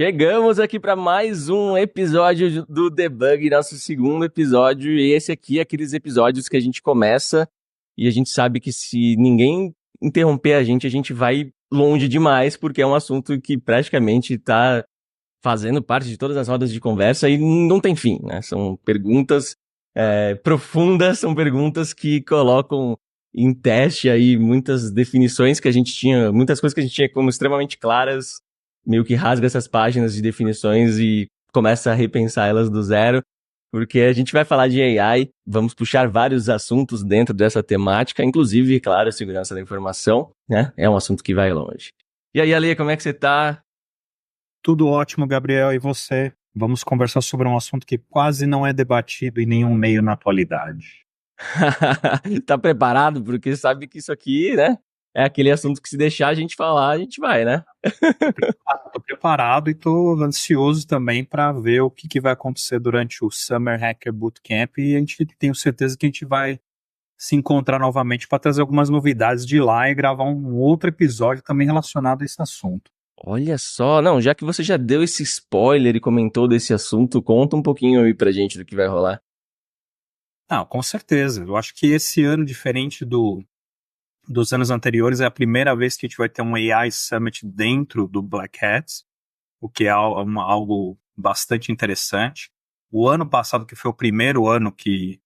Chegamos aqui para mais um episódio do Debug, nosso segundo episódio, e esse aqui é aqueles episódios que a gente começa e a gente sabe que se ninguém interromper a gente vai longe demais, porque é um assunto que praticamente está fazendo parte de todas as rodas de conversa e não tem fim, né? São perguntas profundas, são perguntas que colocam em teste aí muitas definições que a gente tinha, muitas coisas que a gente tinha como extremamente claras, meio que rasga essas páginas de definições e começa a repensar elas do zero, porque a gente vai falar de AI, vamos puxar vários assuntos dentro dessa temática, inclusive, claro, a segurança da informação, né? É um assunto que vai longe. E aí, Ale, como é que você tá? Tudo ótimo, Gabriel, e você? Vamos conversar sobre um assunto que quase não é debatido em nenhum meio na atualidade. Tá preparado? Porque sabe que isso aqui, né? É aquele assunto que se deixar a gente falar, a gente vai, né? Tô preparado e tô ansioso também para ver o que vai acontecer durante o Summer Hacker Bootcamp e tenho certeza que a gente vai se encontrar novamente para trazer algumas novidades de lá e gravar um outro episódio também relacionado a esse assunto. Olha só, não, já que você já deu esse spoiler e comentou desse assunto, conta um pouquinho aí pra gente do que vai rolar. Não, com certeza. Eu acho que esse ano, diferente dos anos anteriores, é a primeira vez que a gente vai ter um AI Summit dentro do Black Hats, o que é algo bastante interessante. O ano passado, que foi o primeiro ano que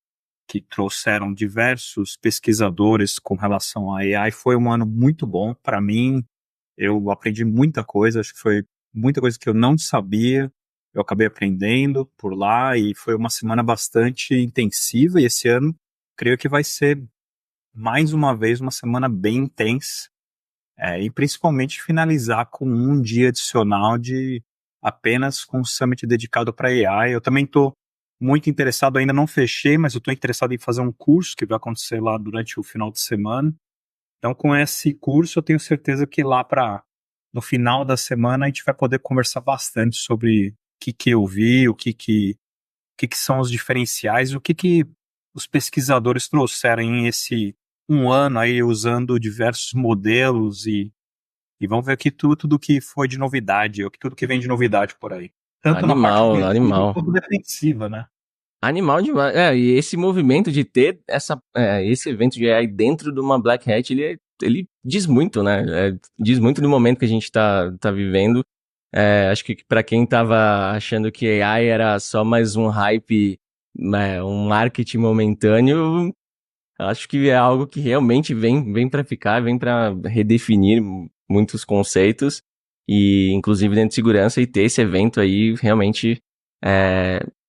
trouxeram diversos pesquisadores com relação a AI, foi um ano muito bom. Para mim, eu aprendi muita coisa, acho que foi muita coisa que eu não sabia, eu acabei aprendendo por lá e foi uma semana bastante intensiva e esse ano creio que vai ser mais uma vez uma semana bem intensa e principalmente finalizar com um dia adicional de apenas com um summit dedicado para AI. Eu também estou muito interessado, ainda não fechei, mas eu estou interessado em fazer um curso que vai acontecer lá durante o final de semana. Então, com esse curso, eu tenho certeza que lá no final da semana a gente vai poder conversar bastante sobre o que eu vi, o que são os diferenciais, o que os pesquisadores trouxeram em esse um ano aí usando diversos modelos e vamos ver aqui tudo que foi de novidade, tudo que vem de novidade por aí. Tanto na parte ofensiva quanto defensiva, né? Animal demais. E esse movimento de ter esse evento de AI dentro de uma Black Hat, ele diz muito, né? Diz muito do momento que a gente tá vivendo. Acho que pra quem tava achando que AI era só mais um hype, um marketing momentâneo, acho que é algo que realmente vem pra ficar, vem pra redefinir muitos conceitos, e inclusive dentro de segurança, e ter esse evento aí realmente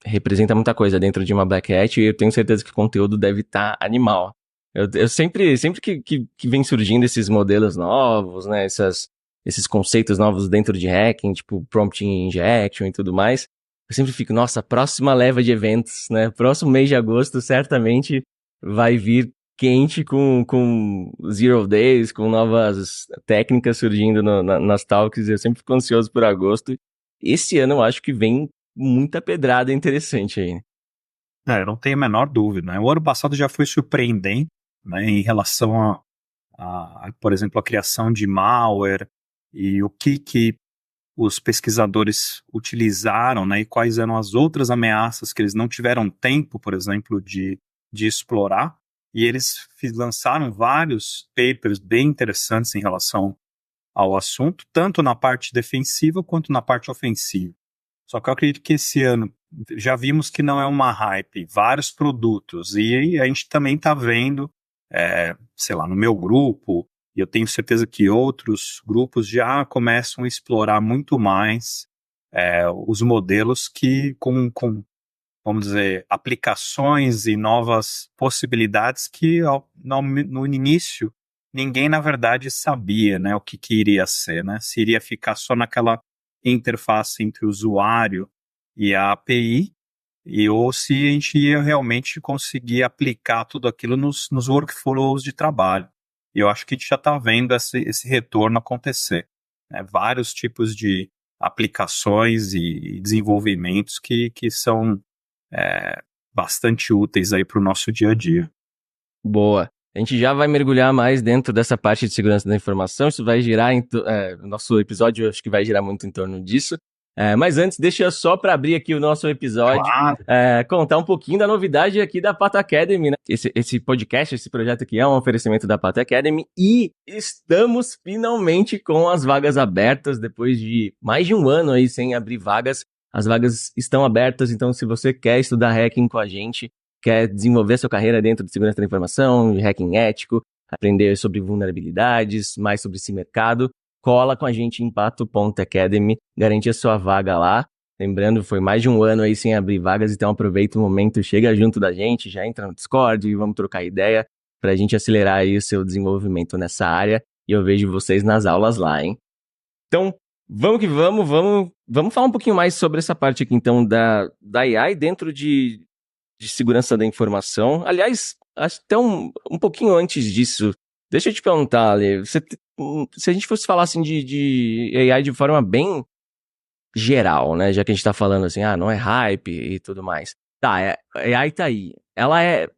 representa muita coisa dentro de uma Black Hat, e eu tenho certeza que o conteúdo deve estar animal. Eu sempre que vem surgindo esses modelos novos, né, esses conceitos novos dentro de hacking, tipo prompt injection e tudo mais, eu sempre fico, nossa, próxima leva de eventos, né, próximo mês de agosto certamente vai vir quente com Zero Days, com novas técnicas surgindo nas talks. Eu sempre fico ansioso por agosto. Esse ano eu acho que vem muita pedrada interessante aí. Eu não tenho a menor dúvida, né? O ano passado já foi surpreendente, né, em relação por exemplo, a criação de malware e o que os pesquisadores utilizaram, né, e quais eram as outras ameaças que eles não tiveram tempo, por exemplo, de explorar. E eles lançaram vários papers bem interessantes em relação ao assunto, tanto na parte defensiva quanto na parte ofensiva. Só que eu acredito que esse ano já vimos que não é uma hype, vários produtos, e a gente também está vendo, sei lá, no meu grupo, e eu tenho certeza que outros grupos já começam a explorar muito mais os modelos que com vamos dizer, aplicações e novas possibilidades que no início ninguém, na verdade, sabia, né, o que iria ser, né? Se iria ficar só naquela interface entre o usuário e a API, ou se a gente ia realmente conseguir aplicar tudo aquilo nos workflows de trabalho. E eu acho que a gente já está vendo esse retorno acontecer, né? Vários tipos de aplicações e desenvolvimentos que são bastante úteis aí para o nosso dia a dia. Boa. A gente já vai mergulhar mais dentro dessa parte de segurança da informação. Isso vai girar, nosso episódio acho que vai girar muito em torno disso. Mas antes, deixa eu só para abrir aqui o nosso episódio, Claro. contar um pouquinho da novidade aqui da Pata Academy, né? Esse podcast, esse projeto aqui é um oferecimento da Pata Academy e estamos finalmente com as vagas abertas, depois de mais de um ano aí sem abrir vagas. As vagas estão abertas, então se você quer estudar hacking com a gente, quer desenvolver sua carreira dentro de segurança da informação, de hacking ético, aprender sobre vulnerabilidades, mais sobre esse mercado, cola com a gente em pato.academy, garante a sua vaga lá. Lembrando, foi mais de um ano aí sem abrir vagas, então aproveita o momento, chega junto da gente, já entra no Discord e vamos trocar ideia pra gente acelerar aí o seu desenvolvimento nessa área. E eu vejo vocês nas aulas lá, hein? Então, vamos que vamos falar um pouquinho mais sobre essa parte aqui, então, da AI dentro de segurança da informação. Aliás, até um pouquinho antes disso, deixa eu te perguntar, Ale, se a gente fosse falar assim de AI de forma bem geral, né? Já que a gente tá falando assim, não é hype e tudo mais. Tá, a AI tá aí.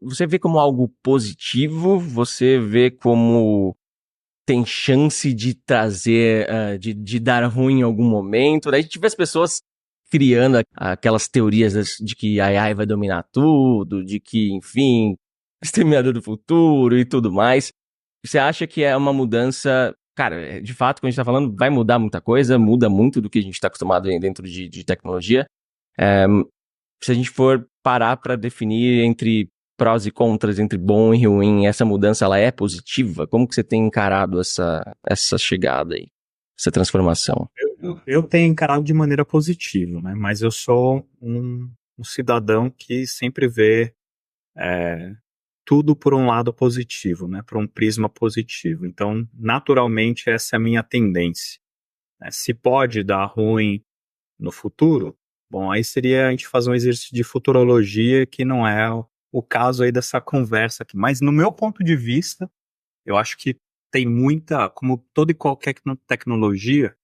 Você vê como algo positivo? Você vê como tem chance de trazer, de dar ruim em algum momento? Daí a gente vê as pessoas criando aquelas teorias de que a AI vai dominar tudo, de que, enfim, exterminador do futuro e tudo mais. Você acha que é uma mudança... Cara, de fato, quando a gente tá falando, vai mudar muita coisa, muda muito do que a gente tá acostumado dentro de tecnologia. Se a gente for parar para definir entre prós e contras, entre bom e ruim, essa mudança ela é positiva? Como que você tem encarado essa chegada aí, essa transformação? Eu tenho encarado de maneira positiva, né? Mas eu sou um cidadão que sempre vê tudo por um lado positivo, né? Por um prisma positivo. Então, naturalmente, essa é a minha tendência, né? Se pode dar ruim no futuro, bom, aí seria a gente fazer um exercício de futurologia que não é o caso aí dessa conversa aqui. Mas no meu ponto de vista, eu acho que tem muita, como toda e qualquer tecnologia,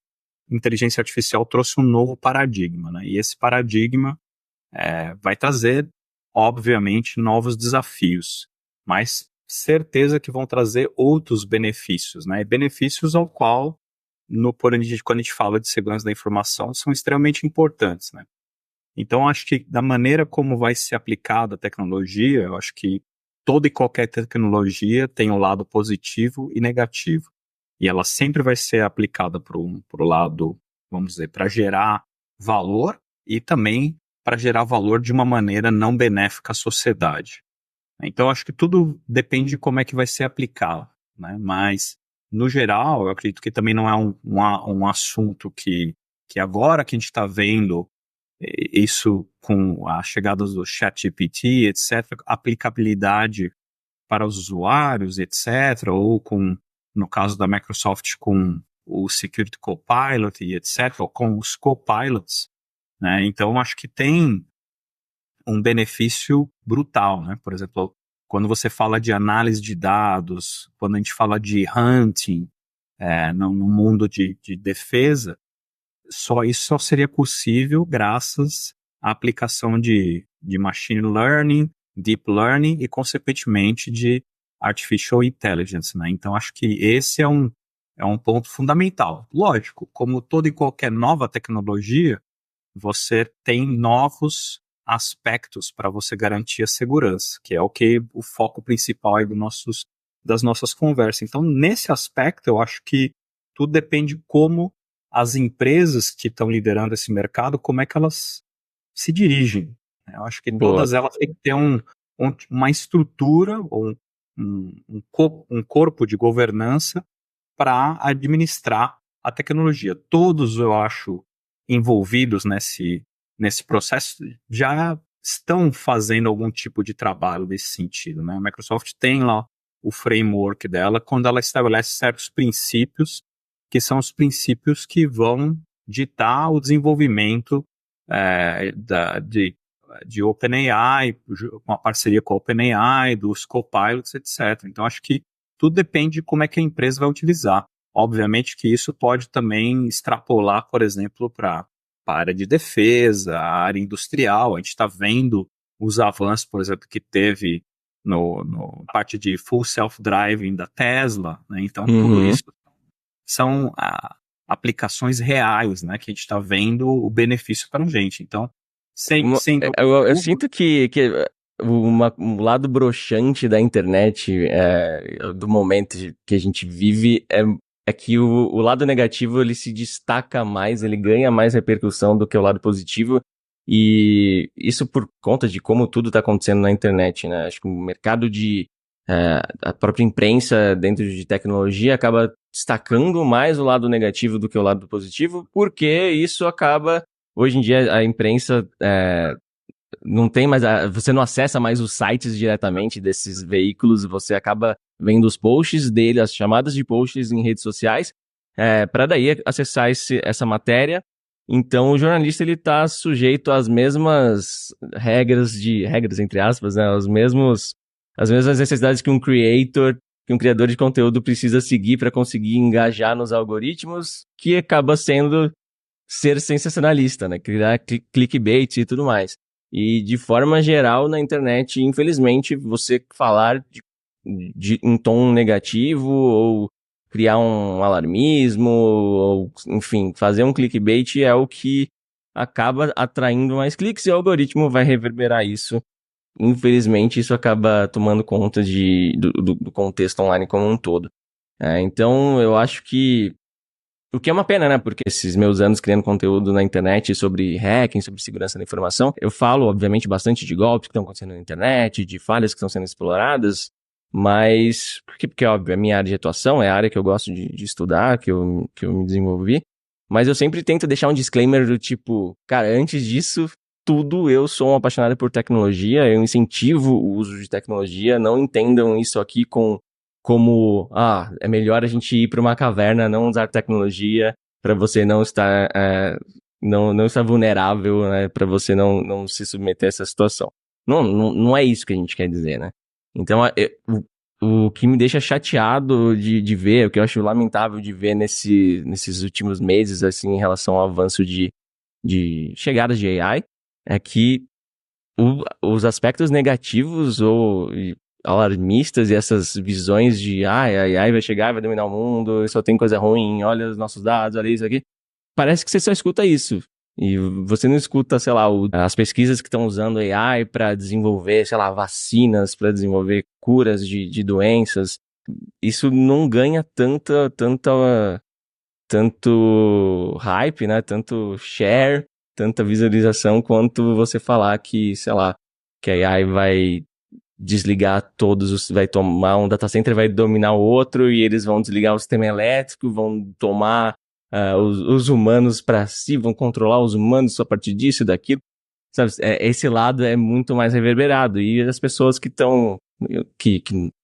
inteligência artificial trouxe um novo paradigma, né? E esse paradigma vai trazer, obviamente, novos desafios, mas certeza que vão trazer outros benefícios, né? E benefícios ao qual, quando a gente fala de segurança da informação, são extremamente importantes, né? Então, acho que da maneira como vai ser aplicada a tecnologia, eu acho que toda e qualquer tecnologia tem um lado positivo e negativo. E ela sempre vai ser aplicada para o lado, vamos dizer, para gerar valor e também para gerar valor de uma maneira não benéfica à sociedade. Então, acho que tudo depende de como é que vai ser aplicado, né? Mas, no geral, eu acredito que também não é um assunto que agora que a gente está vendo isso com a chegada do ChatGPT, etc., aplicabilidade para os usuários, etc., ou no caso da Microsoft, com o Security Copilot e etc., ou com os copilots, né? Então, acho que tem um benefício brutal, né? Por exemplo, quando você fala de análise de dados, quando a gente fala de hunting, no mundo de defesa, isso só seria possível graças à aplicação de machine learning, deep learning e, consequentemente, de artificial intelligence, né? Então, acho que esse é um ponto fundamental. Lógico, como toda e qualquer nova tecnologia, você tem novos aspectos para você garantir a segurança, que é o foco principal aí das nossas conversas. Então, nesse aspecto, eu acho que tudo depende como as empresas que estão liderando esse mercado, como é que elas se dirigem. Eu acho que todas elas têm que ter uma estrutura, ou um corpo de governança para administrar a tecnologia. Todos, eu acho, envolvidos nesse processo já estão fazendo algum tipo de trabalho nesse sentido, né? A Microsoft tem lá o framework dela, quando ela estabelece certos princípios, que são os princípios que vão ditar o desenvolvimento de OpenAI, uma parceria com a OpenAI, dos copilots, etc. Então, acho que tudo depende de como é que a empresa vai utilizar. Obviamente que isso pode também extrapolar, por exemplo, para a área de defesa, a área industrial. A gente está vendo os avanços, por exemplo, que teve no parte de full self-driving da Tesla, né? Então, tudo isso são aplicações reais, né, que a gente está vendo o benefício para a gente. Então, sem eu sinto que um lado broxante da internet, do momento que a gente vive, é que o lado negativo ele se destaca mais, ele ganha mais repercussão do que o lado positivo. E isso por conta de como tudo está acontecendo na internet, né? Acho que o mercado a própria imprensa dentro de tecnologia acaba destacando mais o lado negativo do que o lado positivo, porque isso acaba, hoje em dia a imprensa não tem mais, você não acessa mais os sites diretamente desses veículos, você acaba vendo os posts dele, as chamadas de posts em redes sociais, para daí acessar essa matéria. Então o jornalista ele tá sujeito às mesmas regras entre aspas, né, as mesmas necessidades que um criador de conteúdo precisa seguir para conseguir engajar nos algoritmos, que acaba sendo ser sensacionalista, né, criar clickbait e tudo mais. E de forma geral na internet, infelizmente, você falar em tom negativo ou criar um alarmismo, ou, enfim, fazer um clickbait é o que acaba atraindo mais cliques e o algoritmo vai reverberar isso. Infelizmente, isso acaba tomando conta do contexto online como um todo. Então, eu acho que o que é uma pena, né? Porque esses meus anos criando conteúdo na internet sobre hacking, sobre segurança da informação, eu falo, obviamente, bastante de golpes que estão acontecendo na internet, de falhas que estão sendo exploradas, mas... Porque óbvio, a minha área de atuação é a área que eu gosto de estudar, que eu me desenvolvi, mas eu sempre tento deixar um disclaimer do tipo, cara, antes disso, tudo, eu sou um apaixonado por tecnologia, eu incentivo o uso de tecnologia, não entendam isso aqui como, é melhor a gente ir para uma caverna, não usar tecnologia, para você não estar, não estar vulnerável, né, para você não se submeter a essa situação. Não é isso que a gente quer dizer, né? Então, o que me deixa chateado de ver, o que eu acho lamentável de ver nesses últimos meses, assim, em relação ao avanço de chegadas de AI, é que os aspectos negativos ou alarmistas e essas visões de a AI vai chegar, vai dominar o mundo, só tem coisa ruim, olha os nossos dados, olha isso aqui. Parece que você só escuta isso. E você não escuta, sei lá, as pesquisas que estão usando AI para desenvolver, sei lá, vacinas, para desenvolver curas de doenças. Isso não ganha tanto hype, né? Tanto share, tanta visualização quanto você falar que, sei lá, que a AI vai desligar vai tomar um data center, vai dominar o outro e eles vão desligar o sistema elétrico, vão tomar os humanos para si, vão controlar os humanos a partir disso e daquilo. Sabe, esse lado é muito mais reverberado e as pessoas que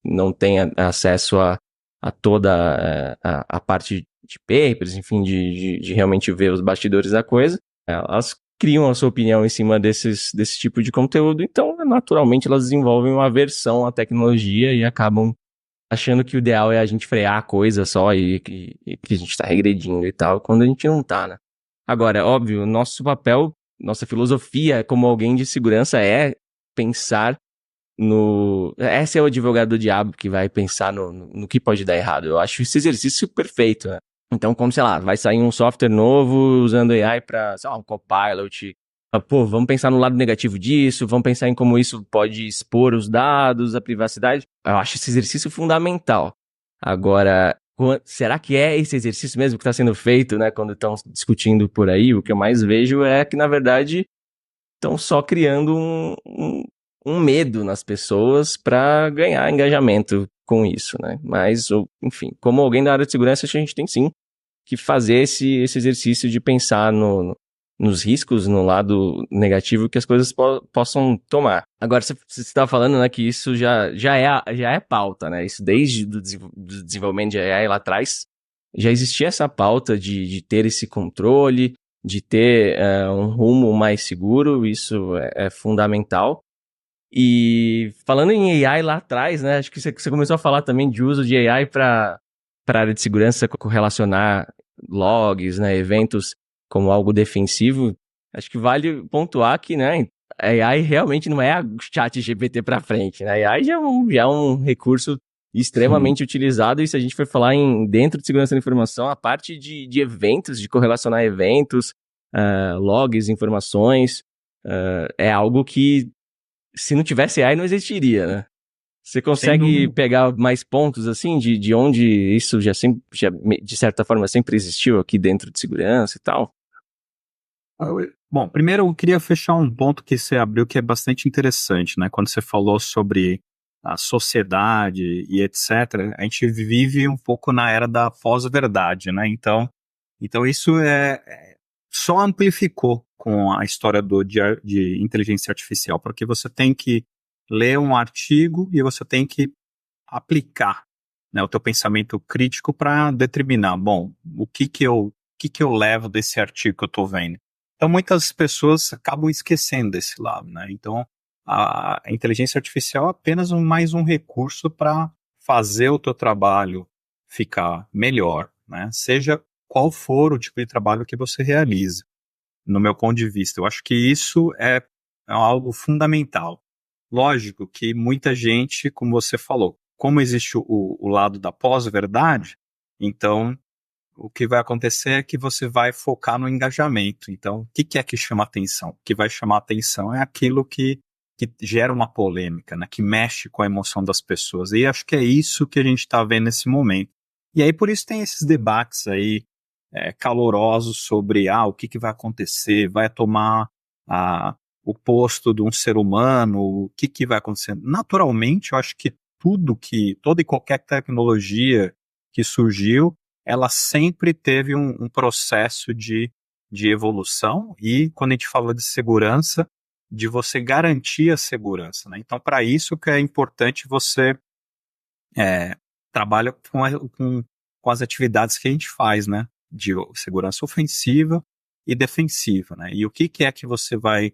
não têm acesso a toda a parte de papers, enfim, de realmente ver os bastidores da coisa, elas criam a sua opinião em cima desse tipo de conteúdo, então naturalmente elas desenvolvem uma aversão à tecnologia e acabam achando que o ideal é a gente frear a coisa só e que a gente tá regredindo e tal, quando a gente não tá, né? Agora, óbvio, nosso papel, nossa filosofia como alguém de segurança é pensar esse é o advogado do diabo que vai pensar no que pode dar errado. Eu acho esse exercício perfeito, né? Então, como, sei lá, vai sair um software novo usando AI para, sei lá, um Copilot. Pô, vamos pensar no lado negativo disso, vamos pensar em como isso pode expor os dados, a privacidade. Eu acho esse exercício fundamental. Agora, será que é esse exercício mesmo que está sendo feito, né, quando estão discutindo por aí? O que eu mais vejo é que, na verdade, estão só criando um medo nas pessoas para ganhar engajamento com isso, né? Mas, enfim, como alguém da área de segurança, a gente tem sim que fazer esse exercício de pensar nos riscos, no lado negativo que as coisas possam tomar. Agora, você estava falando, né, que isso já é pauta, né? Isso desde do desenvolvimento de AI lá atrás, já existia essa pauta de ter esse controle, de ter um rumo mais seguro, isso é fundamental. E falando em AI lá atrás, né, acho que você começou a falar também de uso de AI para a área de segurança, correlacionar logs, né, eventos como algo defensivo. Acho que vale pontuar que, né, a AI realmente não é a chat GPT para frente, né? A AI já é um recurso extremamente utilizado. E se a gente for falar dentro de segurança da informação, a parte de eventos, de correlacionar eventos, logs, informações, é algo que, se não tivesse AI, não existiria, né? Você Sem consegue dúvida. pegar mais pontos, assim, de onde isso já, de certa forma, sempre existiu aqui dentro de segurança e tal? Bom, primeiro eu queria fechar um ponto que você abriu que é bastante interessante, né? Quando você falou sobre a sociedade e etc., a gente vive um pouco na era da pós-verdade, né? Então isso só amplificou com a história de inteligência artificial, porque você tem que ler um artigo e você tem que aplicar, né, o teu pensamento crítico para determinar, bom, o que que eu levo desse artigo que eu estou vendo. Então muitas pessoas acabam esquecendo desse lado, né? Então a inteligência artificial é apenas mais um recurso para fazer o teu trabalho ficar melhor, né? Seja qual for o tipo de trabalho que você realiza. No meu ponto de vista, eu acho que isso é algo fundamental. Lógico que muita gente, como você falou, como existe o lado da pós-verdade, então o que vai acontecer é que você vai focar no engajamento. Então, o que é que chama atenção? O que vai chamar atenção é aquilo que gera uma polêmica, né? Que mexe com a emoção das pessoas. E acho que é isso que a gente está vendo nesse momento. E aí, por isso tem esses debates aí calorosos sobre o que vai acontecer, vai tomar o posto de um ser humano, o que vai acontecer. Naturalmente, eu acho que toda e qualquer tecnologia que surgiu, ela sempre teve um processo de evolução e, quando a gente fala de segurança, de você garantir a segurança, né? Então, para isso que é importante você trabalhar com as atividades que a gente faz, né? De segurança ofensiva e defensiva, né? E o que é que você vai,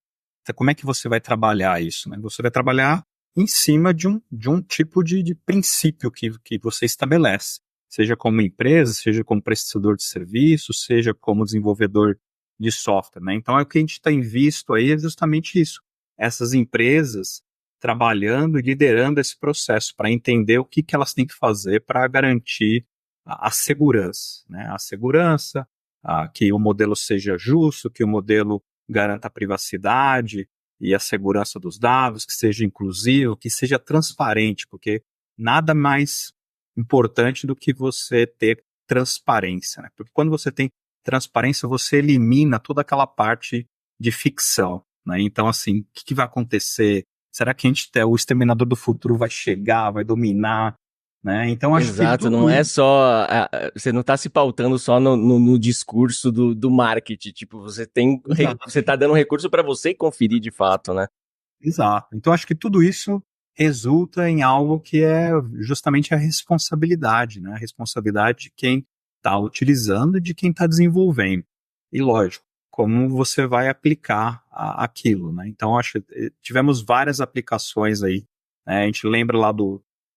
como é que você vai trabalhar isso, né? Você vai trabalhar em cima de um tipo de princípio que você estabelece, seja como empresa, seja como prestador de serviço, seja como desenvolvedor de software, né? Então, o que a gente tem visto aí é justamente isso. Essas empresas trabalhando e liderando esse processo para entender o que elas têm que fazer para garantir a segurança, né? A segurança, que o modelo seja justo, que o modelo garanta a privacidade e a segurança dos dados, que seja inclusivo, que seja transparente, porque nada mais importante do que você ter transparência, né? Porque quando você tem transparência, você elimina toda aquela parte de ficção, né? Então, assim, o que vai acontecer? Será que o exterminador do futuro vai chegar, vai dominar, né? Então, acho que Exato, tudo não é isso. só. Você não tá se pautando só no discurso do marketing. Tipo, Exato. você tá dando recurso para você conferir de fato, né? Exato. Então, acho que tudo isso resulta em algo que é justamente a responsabilidade, né? A responsabilidade de quem está utilizando e de quem está desenvolvendo. E, lógico, como você vai aplicar aquilo, né? Então, acho que tivemos várias aplicações aí, né? A gente lembra lá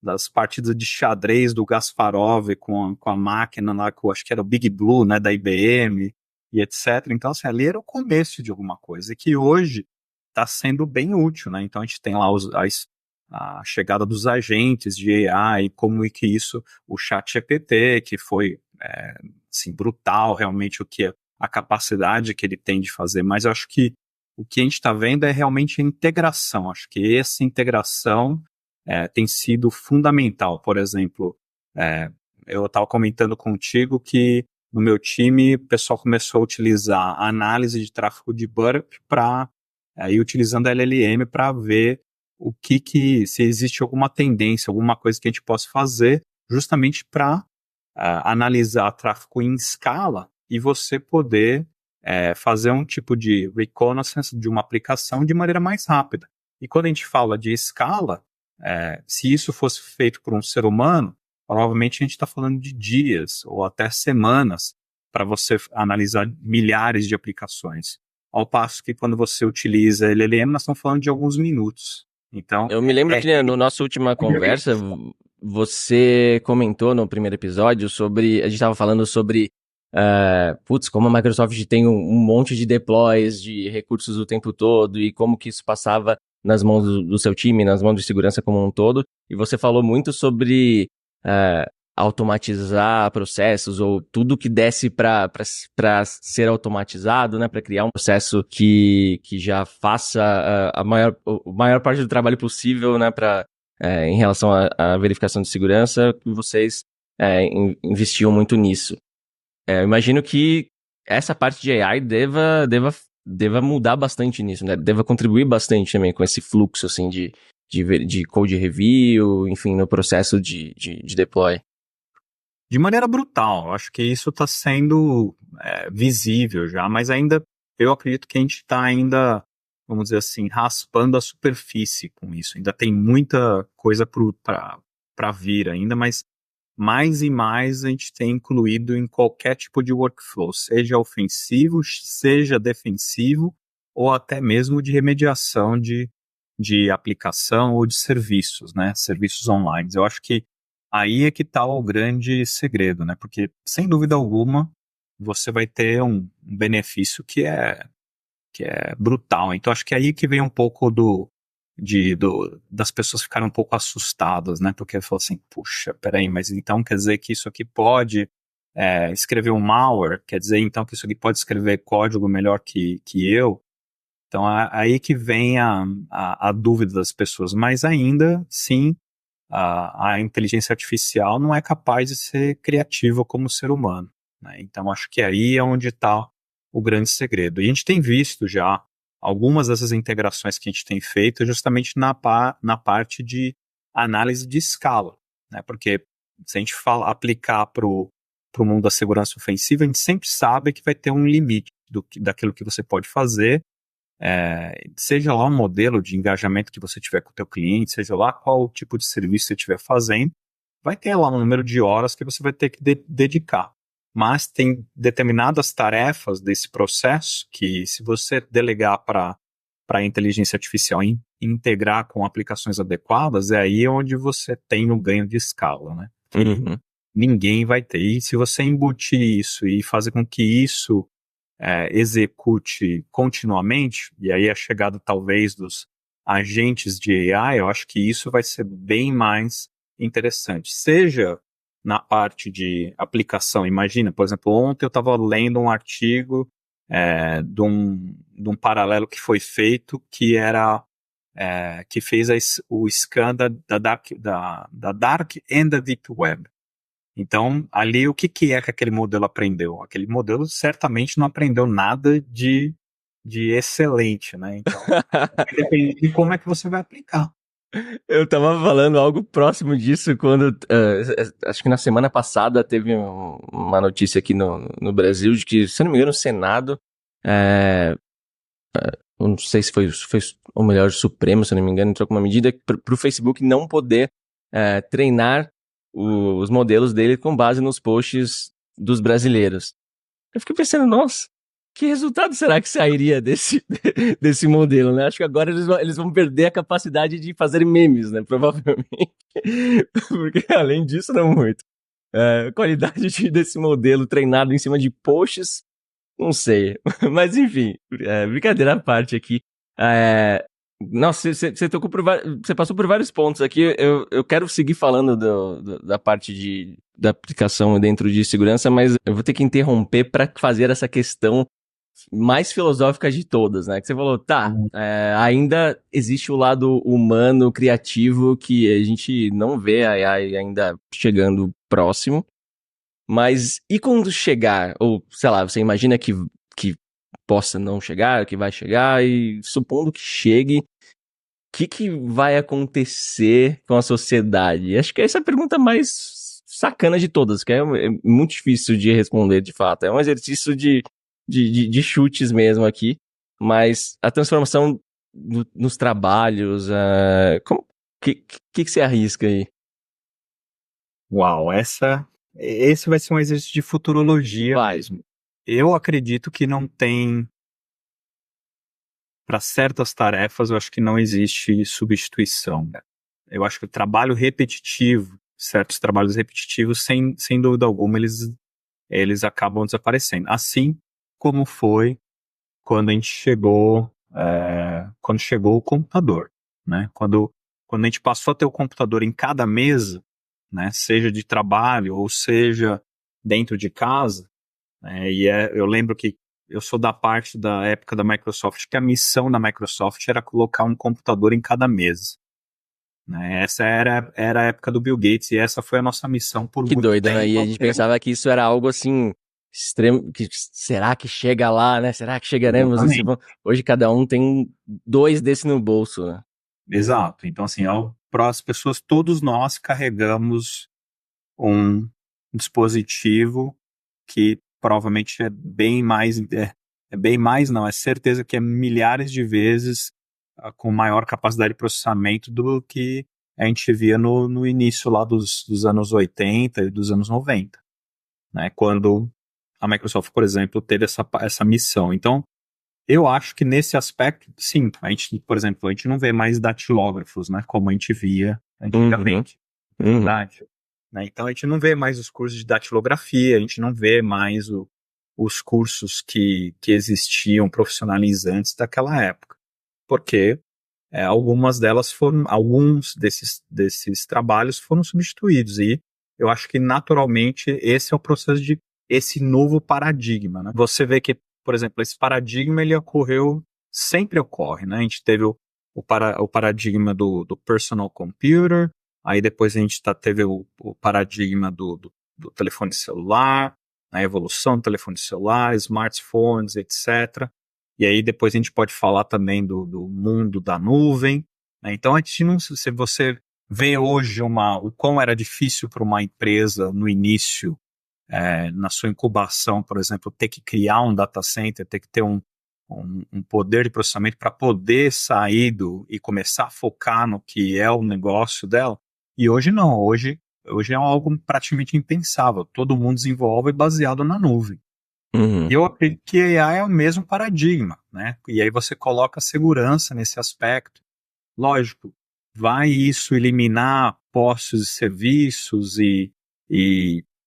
das partidas de xadrez do Kasparov com a máquina lá, acho que era o Big Blue, né, da IBM e etc. Então, assim, ali era o começo de alguma coisa, e que hoje está sendo bem útil, né? Então a gente tem lá a chegada dos agentes de AI, como é que isso, o ChatGPT, que foi assim, brutal realmente a capacidade que ele tem de fazer, mas eu acho que o que a gente está vendo é realmente a integração. Acho que essa integração tem sido fundamental. Por exemplo, eu estava comentando contigo que no meu time o pessoal começou a utilizar a análise de tráfego de burp para aí utilizando a LLM para ver se existe alguma tendência, alguma coisa que a gente possa fazer, justamente para analisar tráfego em escala e você poder fazer um tipo de reconnaissance de uma aplicação de maneira mais rápida. E quando a gente fala de escala, se isso fosse feito por um ser humano, provavelmente a gente está falando de dias ou até semanas para você analisar milhares de aplicações. Ao passo que quando você utiliza LLM, nós estamos falando de alguns minutos. Então, Eu me lembro que, né, no nossa última conversa, você comentou no primeiro episódio sobre. A gente tava falando sobre. Como a Microsoft tem um monte de deploys de recursos o tempo todo e como que isso passava nas mãos do seu time, nas mãos de segurança como um todo. E você falou muito sobre automatizar processos ou tudo que desse para ser automatizado, né, para criar um processo que já faça a maior parte do trabalho possível, né, em relação à verificação de segurança, vocês investiam muito nisso. Eu imagino que essa parte de AI deva mudar bastante nisso, né? Deva contribuir bastante também com esse fluxo, assim, de code review, enfim, no processo de deploy. De maneira brutal, eu acho que isso está sendo visível já, mas ainda, eu acredito que a gente está ainda, vamos dizer assim, raspando a superfície com isso. Ainda tem muita coisa para vir ainda, mas mais e mais a gente tem incluído em qualquer tipo de workflow, seja ofensivo, seja defensivo, ou até mesmo de remediação de aplicação ou de serviços, né? Serviços online. Eu acho que aí é que está o grande segredo, né? Porque, sem dúvida alguma, você vai ter um benefício que é brutal. Então, acho que é aí que vem um pouco das pessoas ficarem um pouco assustadas, né? Porque falam assim, puxa, peraí, mas então quer dizer que isso aqui pode escrever um malware? Quer dizer então que isso aqui pode escrever código melhor que eu? Então, aí que vem a dúvida das pessoas. Mas ainda, sim, a inteligência artificial não é capaz de ser criativa como o ser humano, né? Então, acho que aí é onde está o grande segredo. E a gente tem visto já algumas dessas integrações que a gente tem feito justamente na parte de análise de escala, né? Porque se a gente aplicar para o mundo da segurança ofensiva, a gente sempre sabe que vai ter um limite daquilo que você pode fazer, seja lá o modelo de engajamento que você tiver com o teu cliente, seja lá qual tipo de serviço você estiver fazendo, vai ter lá um número de horas que você vai ter que dedicar. Mas tem determinadas tarefas desse processo que, se você delegar para a inteligência artificial integrar com aplicações adequadas, é aí onde você tem o ganho de escala, né? Uhum. Ninguém vai ter. E se você embutir isso e fazer com que isso execute continuamente, e aí a chegada talvez dos agentes de AI, eu acho que isso vai ser bem mais interessante. Seja na parte de aplicação, imagina, por exemplo, ontem eu estava lendo um artigo de um paralelo que foi feito que fez o scan da Dark and da Deep Web. Então, ali, o que é que aquele modelo aprendeu? Aquele modelo certamente não aprendeu nada de excelente, né? Então, depende de como é que você vai aplicar. Eu tava falando algo próximo disso quando, acho que na semana passada teve uma notícia aqui no Brasil de que, se eu não me engano, o Senado, não sei se foi o melhor Supremo, se eu não me engano, entrou com uma medida para o Facebook não poder treinar os modelos dele com base nos posts dos brasileiros. Eu fiquei pensando, nossa, que resultado será que sairia desse modelo, né? Acho que agora eles vão perder a capacidade de fazer memes, né? Provavelmente. Porque além disso, não muito. A qualidade desse modelo treinado em cima de posts, não sei. Mas enfim, brincadeira à parte aqui. Nossa, você passou por vários pontos aqui. Eu quero seguir falando da parte da aplicação dentro de segurança, mas eu vou ter que interromper para fazer essa questão mais filosófica de todas, né? Que você falou, ainda existe o lado humano, criativo, que a gente não vê a AI ainda chegando próximo. Mas e quando chegar? Ou, sei lá, você imagina que possa não chegar, que vai chegar, e supondo que chegue, o que vai acontecer com a sociedade? Acho que essa é a pergunta mais sacana de todas, que é muito difícil de responder de fato. É um exercício de chutes mesmo aqui, mas a transformação nos trabalhos, que você arrisca aí? Uau, esse vai ser um exercício de futurologia mesmo. Eu acredito que não tem, para certas tarefas, eu acho que não existe substituição. Eu acho que o trabalho repetitivo, certos trabalhos repetitivos, sem dúvida alguma, eles acabam desaparecendo. Assim como foi quando a gente chegou quando chegou o computador, né? Quando a gente passou a ter o computador em cada mesa, né? Seja de trabalho ou seja dentro de casa, né? Eu lembro que eu sou da parte da época da Microsoft, que a missão da Microsoft era colocar um computador em cada mesa, né? Essa era a época do Bill Gates e essa foi a nossa missão por Que muito doido, né? E tempo. a gente pensava que isso era algo assim, extremo, que será que chega lá, né? Será que chegaremos nesse Exatamente. ponto? Hoje cada um tem dois desse no bolso, né? Exato. Então, assim, para as pessoas, todos nós carregamos um dispositivo que provavelmente é bem mais, não, é certeza que é milhares de vezes com maior capacidade de processamento do que a gente via no início lá dos anos 80 e dos anos 90, né? Quando a Microsoft, por exemplo, teve essa missão. Então, eu acho que nesse aspecto, sim, a gente, por exemplo, a gente não vê mais datilógrafos, né, como a gente via Uhum, antigamente, uhum, verdade? Né? Então a gente não vê mais os cursos de datilografia, a gente não vê mais os cursos que existiam profissionalizantes daquela época, porque alguns desses trabalhos foram substituídos e eu acho que naturalmente esse é o processo de esse novo paradigma, né? Você vê que, por exemplo, esse paradigma ele sempre ocorre, né? A gente teve o paradigma do personal computer, aí depois a gente teve o paradigma do telefone celular, a evolução do telefone celular, smartphones, etc. E aí depois a gente pode falar também do mundo da nuvem, né? Então a gente não, se você vê hoje o quão era difícil para uma empresa no início, na sua incubação, por exemplo, ter que criar um data center, ter que ter um poder de processamento para poder sair e começar a focar no que é o negócio dela. E hoje não, hoje é algo praticamente impensável. Todo mundo desenvolve baseado na nuvem. E uhum. eu acredito que AI é o mesmo paradigma, né? E aí você coloca segurança nesse aspecto. Lógico, vai isso eliminar postos de serviços e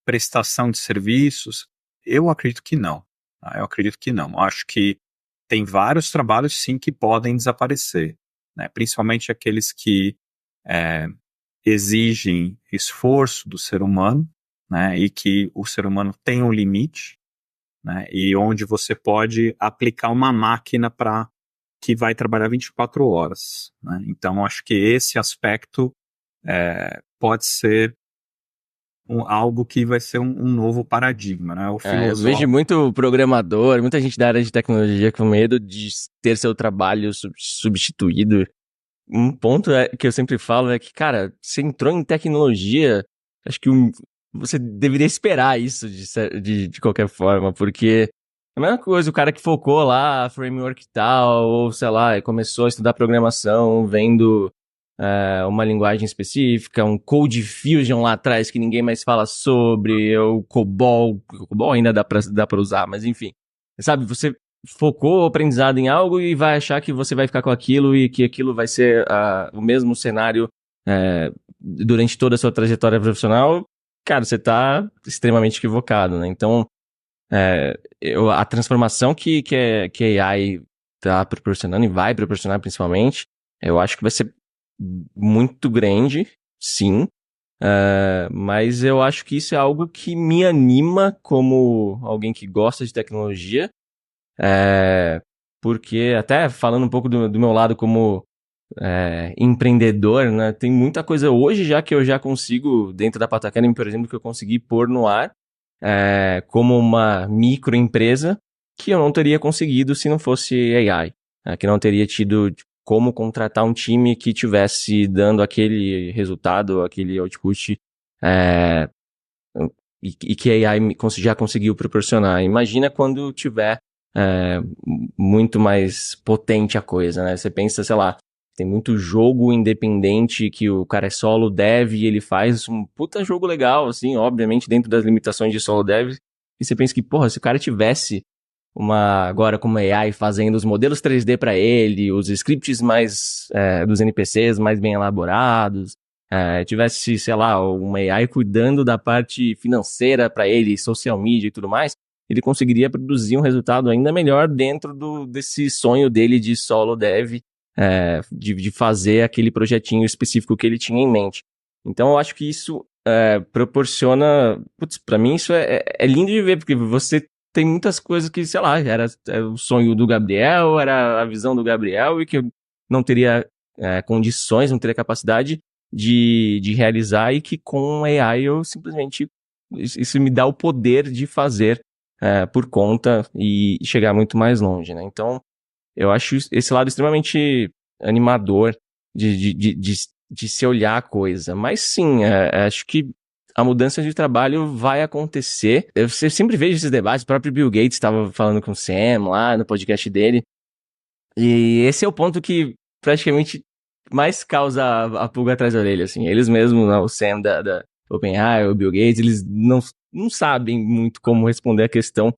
prestação de serviços? Eu acredito que não. Tá? Eu acredito que não. Eu acho que tem vários trabalhos, sim, que podem desaparecer, né? Principalmente aqueles que é, exigem esforço do ser humano, né? E que o ser humano tem um limite, né? E onde você pode aplicar uma máquina para que vai trabalhar 24 horas, né? Então, acho que esse aspecto pode ser algo que vai ser um novo paradigma, né? O Eu vejo filosófico. muito programador, muita gente da área de tecnologia com medo de ter seu trabalho substituído. Um ponto que eu sempre falo é que, cara, você entrou em tecnologia, acho que você deveria esperar isso de qualquer forma, porque é a mesma coisa, o cara que focou lá, framework e tal, ou sei lá, começou a estudar programação, vendo uma linguagem específica, um Code Fusion lá atrás que ninguém mais fala sobre, ou COBOL, COBOL ainda dá pra usar, mas enfim. Sabe, você focou o aprendizado em algo e vai achar que você vai ficar com aquilo e que aquilo vai ser o mesmo cenário durante toda a sua trajetória profissional, cara, você tá extremamente equivocado, né? Então, a transformação que a AI tá proporcionando e vai proporcionar principalmente, eu acho que vai ser muito grande, sim, mas eu acho que isso é algo que me anima como alguém que gosta de tecnologia, porque até falando um pouco do meu lado como empreendedor, né, tem muita coisa hoje já que eu já consigo, dentro da Pata Academy, por exemplo, que eu consegui pôr no ar, como uma microempresa que eu não teria conseguido se não fosse AI, que não teria tido como contratar um time que tivesse dando aquele resultado, aquele output, e que a AI já conseguiu proporcionar. Imagina quando tiver muito mais potente a coisa, né? Você pensa, sei lá, tem muito jogo independente que o cara é solo dev e ele faz um puta jogo legal, assim, obviamente dentro das limitações de solo dev. E você pensa que, porra, se o cara tivesse agora como AI fazendo os modelos 3D para ele, os scripts mais dos NPCs mais bem elaborados, tivesse, sei lá, uma AI cuidando da parte financeira para ele, social media e tudo mais, ele conseguiria produzir um resultado ainda melhor dentro desse sonho dele de solo dev, de fazer aquele projetinho específico que ele tinha em mente. Então eu acho que isso proporciona... Putz, pra mim isso é lindo de ver, porque você tem muitas coisas que, sei lá, era o sonho do Gabriel, era a visão do Gabriel, e que eu não teria condições, não teria capacidade de realizar, e que com AI eu simplesmente... Isso me dá o poder de fazer por conta e chegar muito mais longe, né? Então, eu acho esse lado extremamente animador de se olhar a coisa. Mas sim, acho que a mudança de trabalho vai acontecer. Eu sempre vejo esses debates, o próprio Bill Gates estava falando com o Sam lá no podcast dele, e esse é o ponto que praticamente mais causa a pulga atrás da orelha, assim. Eles mesmos, né, o Sam da OpenAI, o Bill Gates, eles não sabem muito como responder a questão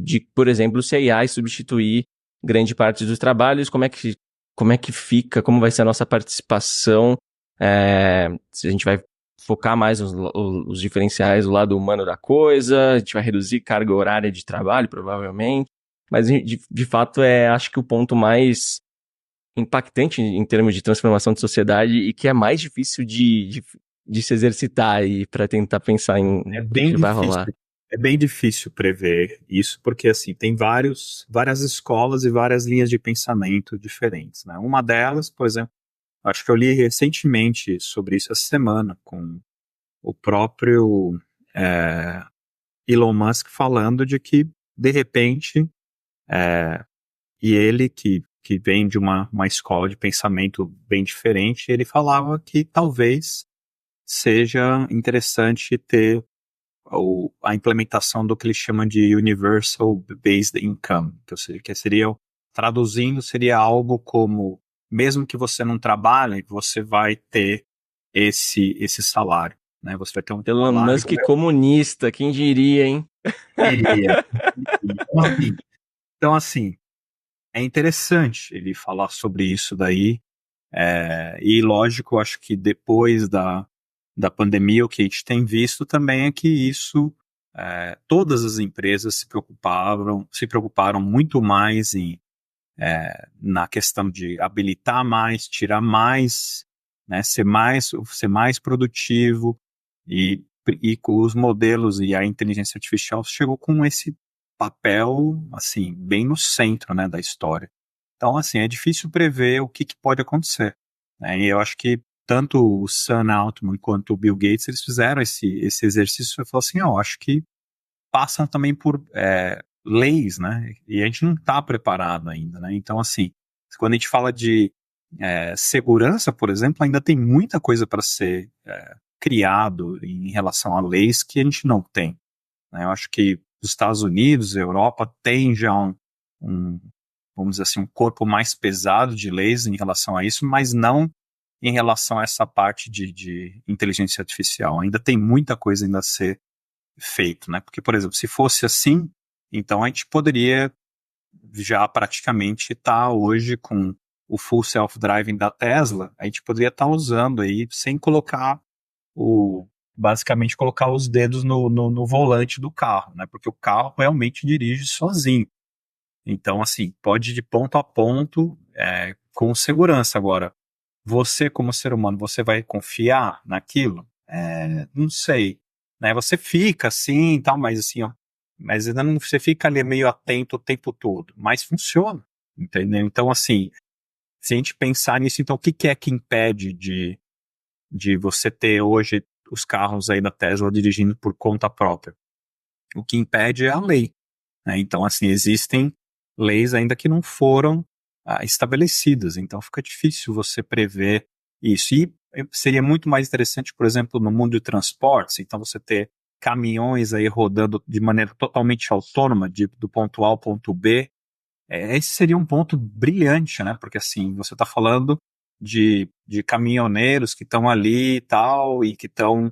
de, por exemplo, se a AI substituir grande parte dos trabalhos, como é que fica, como vai ser a nossa participação, se a gente vai focar mais os diferenciais do lado humano da coisa, a gente vai reduzir carga horária de trabalho, provavelmente. Mas, de fato, acho que o ponto mais impactante em termos de transformação de sociedade e que é mais difícil de se exercitar aí para tentar pensar em É o que bem vai difícil. rolar. É bem difícil prever isso, porque assim, tem várias escolas e várias linhas de pensamento diferentes, né? Uma delas, por exemplo, acho que eu li recentemente sobre isso essa semana, com o próprio Elon Musk falando de que, de repente, e ele que vem de uma escola de pensamento bem diferente, ele falava que talvez seja interessante ter a implementação do que ele chama de Universal Based Income, que seria, traduzindo, seria algo como, mesmo que você não trabalhe, você vai ter esse salário, né? Você vai ter um Elon salário. Musk comunista, quem diria, hein? Queria. Então, assim, é interessante ele falar sobre isso daí, e lógico, acho que depois da pandemia, o que a gente tem visto também é que isso, todas as empresas se preocuparam muito mais na questão de habilitar mais, tirar mais, né, ser mais produtivo, e com os modelos e a inteligência artificial chegou com esse papel, assim, bem no centro, né, da história. Então, assim, é difícil prever o que pode acontecer, né, e eu acho que tanto o Sam Altman quanto o Bill Gates, eles fizeram esse exercício e falaram assim, acho que passa também por leis, né, e a gente não está preparado ainda, né, então, assim, quando a gente fala de segurança, por exemplo, ainda tem muita coisa para ser criado em relação a leis que a gente não tem, né, eu acho que os Estados Unidos, a Europa, tem já vamos dizer assim, um corpo mais pesado de leis em relação a isso, mas não em relação a essa parte de inteligência artificial. Ainda tem muita coisa ainda a ser feito, né? Porque, por exemplo, se fosse assim, então a gente poderia já praticamente estar hoje com o full self-driving da Tesla, a gente poderia estar usando aí sem colocar basicamente colocar os dedos no volante do carro, né? Porque o carro realmente dirige sozinho. Então, assim, pode ir de ponto a ponto com segurança. Agora, você como ser humano, você vai confiar naquilo? Não sei, né? Você fica assim, tal, mas assim, ó, mas ainda não, você fica ali meio atento o tempo todo, mas funciona, entendeu? Então, assim, se a gente pensar nisso, então o que é que impede de você ter hoje os carros aí da Tesla dirigindo por conta própria? O que impede é a lei, né? Então, assim, existem leis ainda que não foram estabelecidas, então fica difícil você prever isso. E seria muito mais interessante, por exemplo, no mundo de transportes, então você ter caminhões aí rodando de maneira totalmente autônoma, do ponto A ao ponto B. Esse seria um ponto brilhante, né? Porque assim, você está falando de caminhoneiros que estão ali e tal, e que estão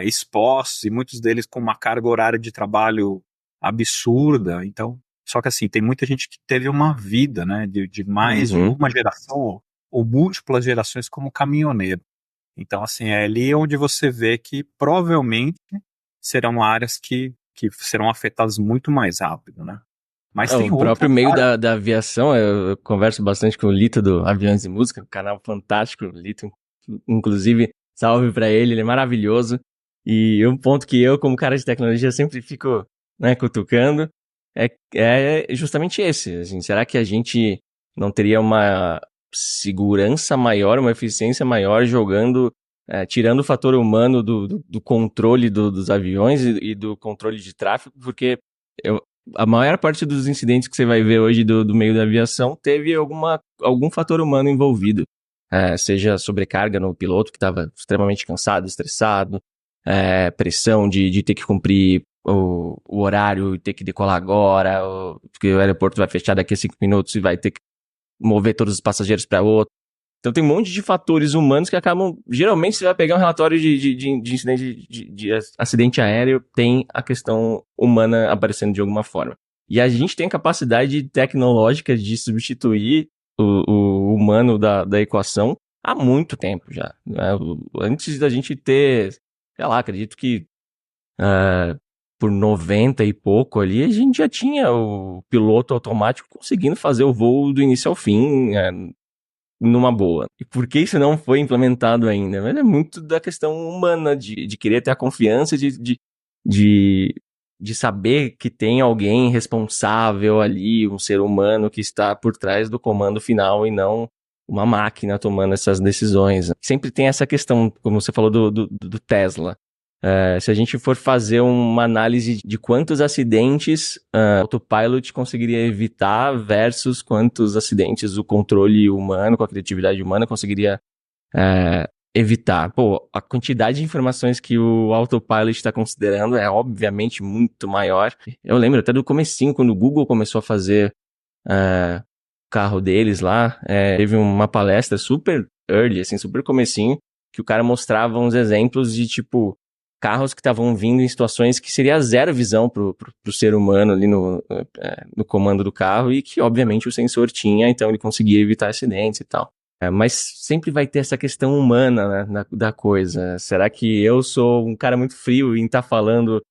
expostos, e muitos deles com uma carga horária de trabalho absurda. Então, só que assim, tem muita gente que teve uma vida, né, de mais de uma geração ou múltiplas gerações como caminhoneiro. Então, assim, é ali onde você vê que provavelmente serão áreas que que serão afetadas muito mais rápido, né? Mas tem O próprio outras meio áreas. da aviação, eu converso bastante com o Lito do Aviões e Música, um canal fantástico, o Lito, inclusive, salve pra ele é maravilhoso. E um ponto que eu, como cara de tecnologia, sempre fico, né, cutucando, é justamente esse, assim, será que a gente não teria uma segurança maior, uma eficiência maior jogando, tirando o fator humano do controle dos aviões e do controle de tráfego, porque a maior parte dos incidentes que você vai ver hoje do meio da aviação teve algum fator humano envolvido. Seja sobrecarga no piloto, que estava extremamente cansado, estressado, pressão de ter que cumprir o horário e ter que decolar agora, porque o aeroporto vai fechar daqui a 5 minutos e vai ter que mover todos os passageiros para outro. Então tem um monte de fatores humanos que acabam. Geralmente, você vai pegar um relatório de incidente de acidente aéreo, tem a questão humana aparecendo de alguma forma. E a gente tem capacidade tecnológica de substituir o humano da equação há muito tempo já. Né? Antes da gente ter, sei lá, acredito que por 90 e pouco ali, a gente já tinha o piloto automático conseguindo fazer o voo do início ao fim, numa boa. E por que isso não foi implementado ainda? É muito da questão humana, de querer ter a confiança de, de saber que tem alguém responsável ali, um ser humano que está por trás do comando final e não uma máquina tomando essas decisões. Sempre tem essa questão, como você falou do Tesla. Se a gente for fazer uma análise de quantos acidentes o autopilot conseguiria evitar versus quantos acidentes o controle humano, com a criatividade humana, conseguiria evitar. Pô, a quantidade de informações que o autopilot está considerando é obviamente muito maior. Eu lembro até do comecinho, quando o Google começou a fazer o carro deles lá, teve uma palestra super early, assim, super comecinho, que o cara mostrava uns exemplos de, tipo, carros que estavam vindo em situações que seria zero visão pro ser humano ali no comando do carro e que, obviamente, o sensor tinha, então ele conseguia evitar acidentes e tal. Mas sempre vai ter essa questão humana, né, da coisa. Será que eu sou um cara muito frio em estar falando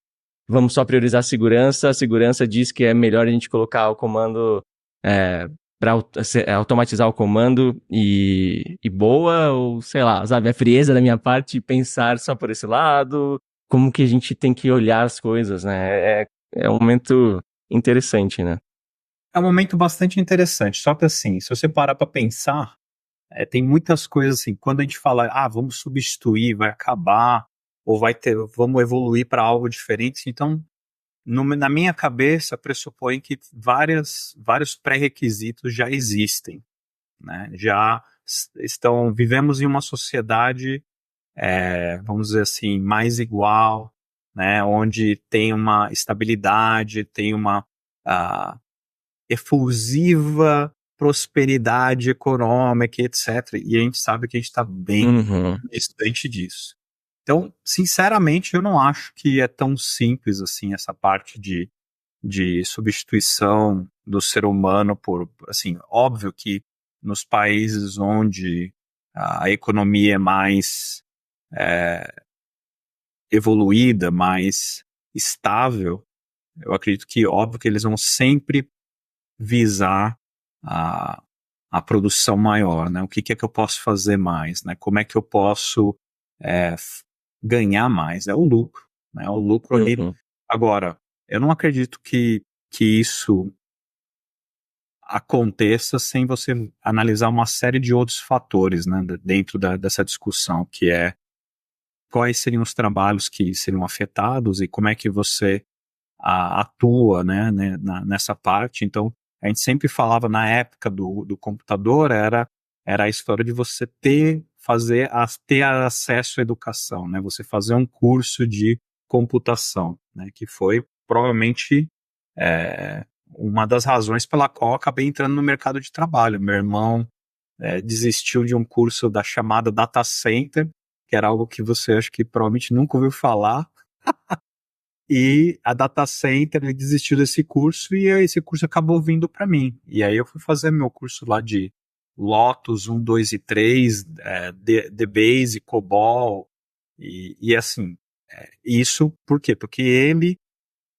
vamos só priorizar a segurança diz que é melhor a gente colocar o comando para automatizar o comando e boa, ou sei lá, sabe, a frieza da minha parte pensar só por esse lado, como que a gente tem que olhar as coisas, né? É um momento interessante, né? É um momento bastante interessante. Só que assim, se você parar para pensar, tem muitas coisas assim, quando a gente fala, vamos substituir, vai acabar, ou vamos evoluir para algo diferente, então, na minha cabeça, pressupõe que vários pré-requisitos já existem, né? Vivemos em uma sociedade, vamos dizer assim, mais igual, né? Onde tem uma estabilidade, tem uma efusiva prosperidade econômica, etc. E a gente sabe que a gente está bem distante disso. Então, sinceramente, eu não acho que é tão simples assim essa parte de substituição do ser humano por, assim, óbvio que nos países onde a economia é mais evoluída, mais estável, eu acredito que, óbvio que eles vão sempre visar a produção maior, né? O que é que eu posso fazer mais, né? Como é que eu posso ganhar mais? É o lucro, né? O lucro ali. Agora, eu não acredito que isso aconteça sem você analisar uma série de outros fatores, né? Dentro dessa discussão, que é quais seriam os trabalhos que seriam afetados e como é que você atua, né, nessa parte. Então, a gente sempre falava na época do computador, era a história de você ter acesso à educação, né, você fazer um curso de computação, né, que foi provavelmente uma das razões pela qual eu acabei entrando no mercado de trabalho. Meu irmão desistiu de um curso da chamada Data Center, que era algo que você acho que provavelmente nunca ouviu falar, e a Data Center ele desistiu desse curso e esse curso acabou vindo para mim. E aí eu fui fazer meu curso lá de Lotus 1, 2 e 3, DBase, COBOL, e assim, isso por quê? Porque ele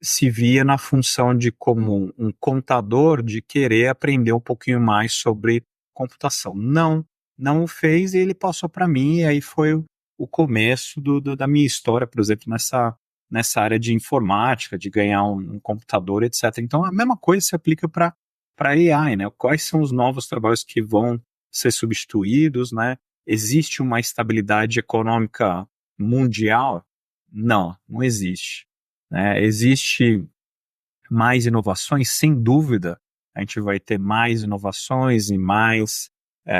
se via na função de como um contador de querer aprender um pouquinho mais sobre computação. Não o fez e ele passou para mim, e aí foi o começo da minha história, por exemplo, nessa área de informática, de ganhar um computador, etc. Então, a mesma coisa se aplica para AI, né? Quais são os novos trabalhos que vão ser substituídos, né? Existe uma estabilidade econômica mundial? Não existe, né? Existe mais inovações? Sem dúvida, a gente vai ter mais inovações e mais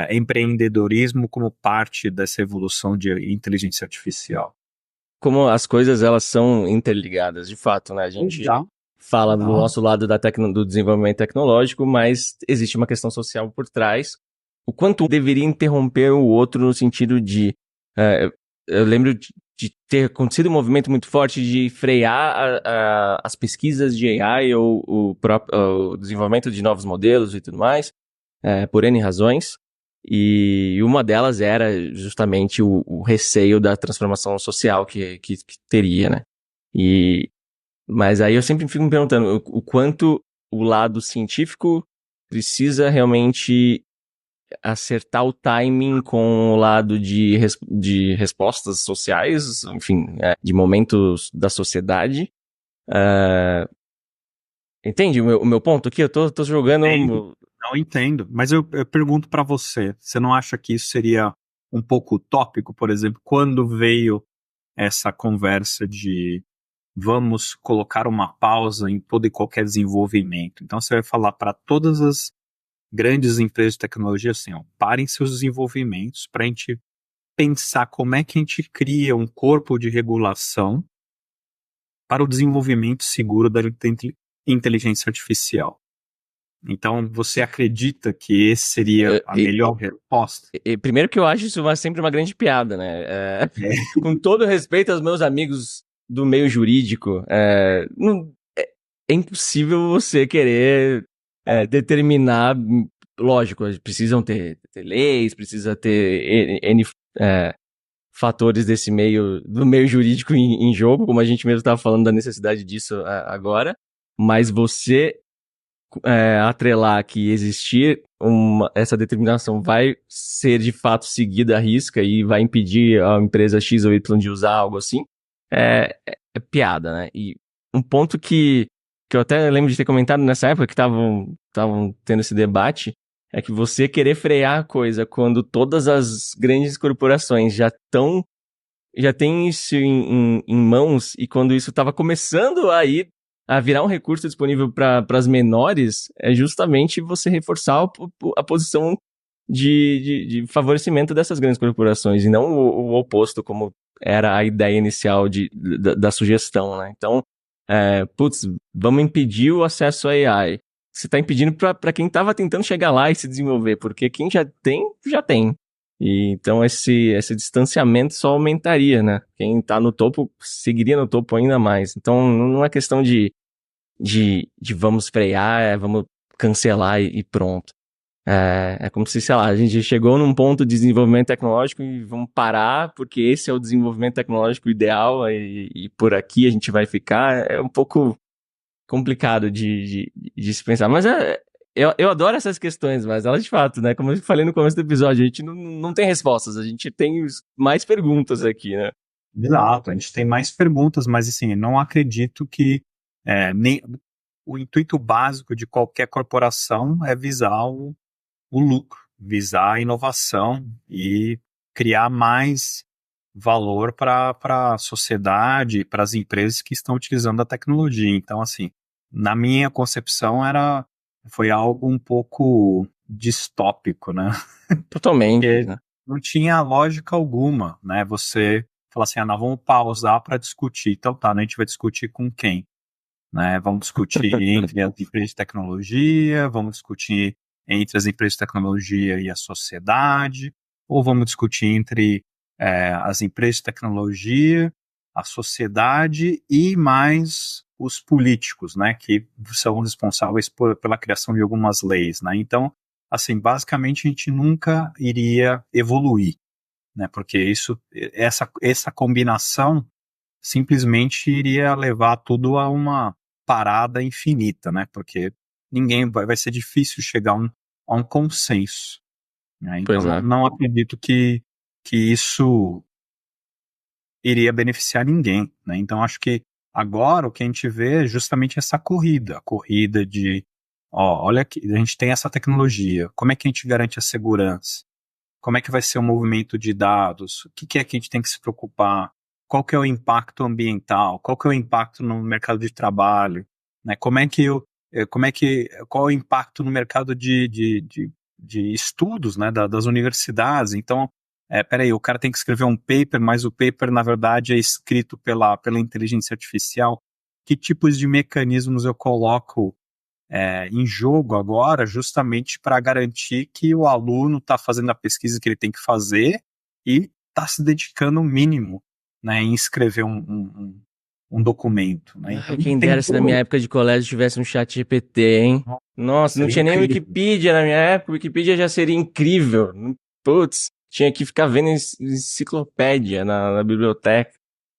empreendedorismo como parte dessa evolução de inteligência artificial. Como as coisas, elas são interligadas, de fato, né? A gente fala do nosso lado do desenvolvimento tecnológico, mas existe uma questão social por trás. O quanto um deveria interromper o outro no sentido de... eu lembro de ter acontecido um movimento muito forte de frear as pesquisas de AI ou o desenvolvimento de novos modelos e tudo mais, por N razões. E uma delas era justamente o receio da transformação social que teria, né? Mas aí eu sempre fico me perguntando o quanto o lado científico precisa realmente acertar o timing com o lado de respostas sociais, enfim, de momentos da sociedade. Entende o meu ponto aqui? Eu tô jogando... Não entendo, mas eu pergunto para você não acha que isso seria um pouco utópico, por exemplo, quando veio essa conversa de vamos colocar uma pausa em todo e qualquer desenvolvimento? Então você vai falar para todas as grandes empresas de tecnologia assim, ó, parem seus desenvolvimentos para a gente pensar como é que a gente cria um corpo de regulação para o desenvolvimento seguro da inteligência artificial. Então, você acredita que esse seria a melhor resposta? Primeiro que eu acho isso sempre uma grande piada, né? Com todo respeito aos meus amigos do meio jurídico, é impossível você querer determinar... Lógico, precisam ter leis, precisa ter N fatores do meio jurídico em jogo, como a gente mesmo estava falando da necessidade disso agora, mas você atrelar que existir essa determinação vai ser de fato seguida à risca e vai impedir a empresa X ou Y de usar algo assim, é piada, né? E um ponto que eu até lembro de ter comentado nessa época que estavam tendo esse debate é que você querer frear a coisa quando todas as grandes corporações já têm isso em mãos, e quando isso estava começando a virar um recurso disponível para as menores, é justamente você reforçar a posição de favorecimento dessas grandes corporações, e não o oposto, como era a ideia inicial da sugestão, né? Então, vamos impedir o acesso à AI. Você está impedindo para quem estava tentando chegar lá e se desenvolver, porque quem já tem, já tem. E então esse distanciamento só aumentaria, né? Quem tá no topo seguiria no topo ainda mais. Então não é questão de vamos frear, vamos cancelar e pronto. É como se, sei lá, a gente chegou num ponto de desenvolvimento tecnológico e vamos parar porque esse é o desenvolvimento tecnológico ideal e por aqui a gente vai ficar. É um pouco complicado de se pensar. Mas eu adoro essas questões, mas elas de fato, né? Como eu falei no começo do episódio, a gente não tem respostas, a gente tem mais perguntas aqui, né? Exato, a gente tem mais perguntas, mas assim, não acredito que nem o intuito básico de qualquer corporação é visar o lucro, visar a inovação e criar mais valor para a sociedade, para as empresas que estão utilizando a tecnologia. Então, assim, na minha concepção foi algo um pouco distópico, né? Totalmente, Porque né? não tinha lógica alguma, né? Você fala assim, nós vamos pausar para discutir. Então tá, né? A gente vai discutir com quem? Né? Vamos discutir entre as empresas de tecnologia, vamos discutir entre as empresas de tecnologia e a sociedade, ou vamos discutir entre as empresas de tecnologia, a sociedade e mais os políticos, né? Que são responsáveis pela criação de algumas leis, né? Então, assim, basicamente a gente nunca iria evoluir, né? Porque essa combinação simplesmente iria levar tudo a uma parada infinita, né? Porque vai ser difícil chegar a um consenso, né? Então, Pois é. não acredito que isso iria beneficiar ninguém, né? Então, acho que agora o que a gente vê é justamente essa corrida, a corrida de, ó, olha aqui, a gente tem essa tecnologia, como é que a gente garante a segurança? Como é que vai ser o movimento de dados? O que é que a gente tem que se preocupar? Qual que é o impacto ambiental? Qual que é o impacto no mercado de trabalho? Né? Qual é o impacto no mercado de estudos, né? Das universidades? Então, peraí, o cara tem que escrever um paper, mas o paper, na verdade, é escrito pela inteligência artificial. Que tipos de mecanismos eu coloco em jogo agora, justamente para garantir que o aluno está fazendo a pesquisa que ele tem que fazer e está se dedicando o mínimo, né, em escrever um documento. Né? Então, Quem tem dera se na minha época de colégio tivesse um chat GPT, hein? Nossa, não seria tinha nem incrível. Wikipedia na minha época. Wikipedia já seria incrível. Putz, tinha que ficar vendo enciclopédia na biblioteca.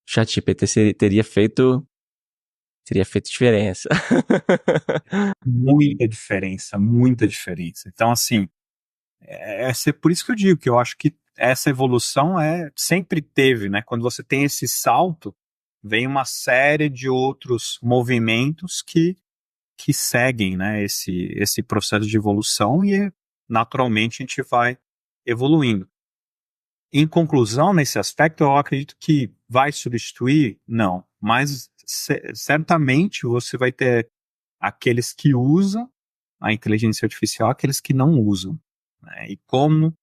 Chat GPT teria feito diferença. Muita diferença, muita diferença. Então, assim, por isso que eu digo que eu acho que essa evolução sempre teve, né? Quando você tem esse salto, vem uma série de outros movimentos que seguem, né, esse processo de evolução e naturalmente a gente vai evoluindo. Em conclusão, nesse aspecto, eu acredito que vai substituir? Não, mas certamente você vai ter aqueles que usam a inteligência artificial, aqueles que não usam, né? E como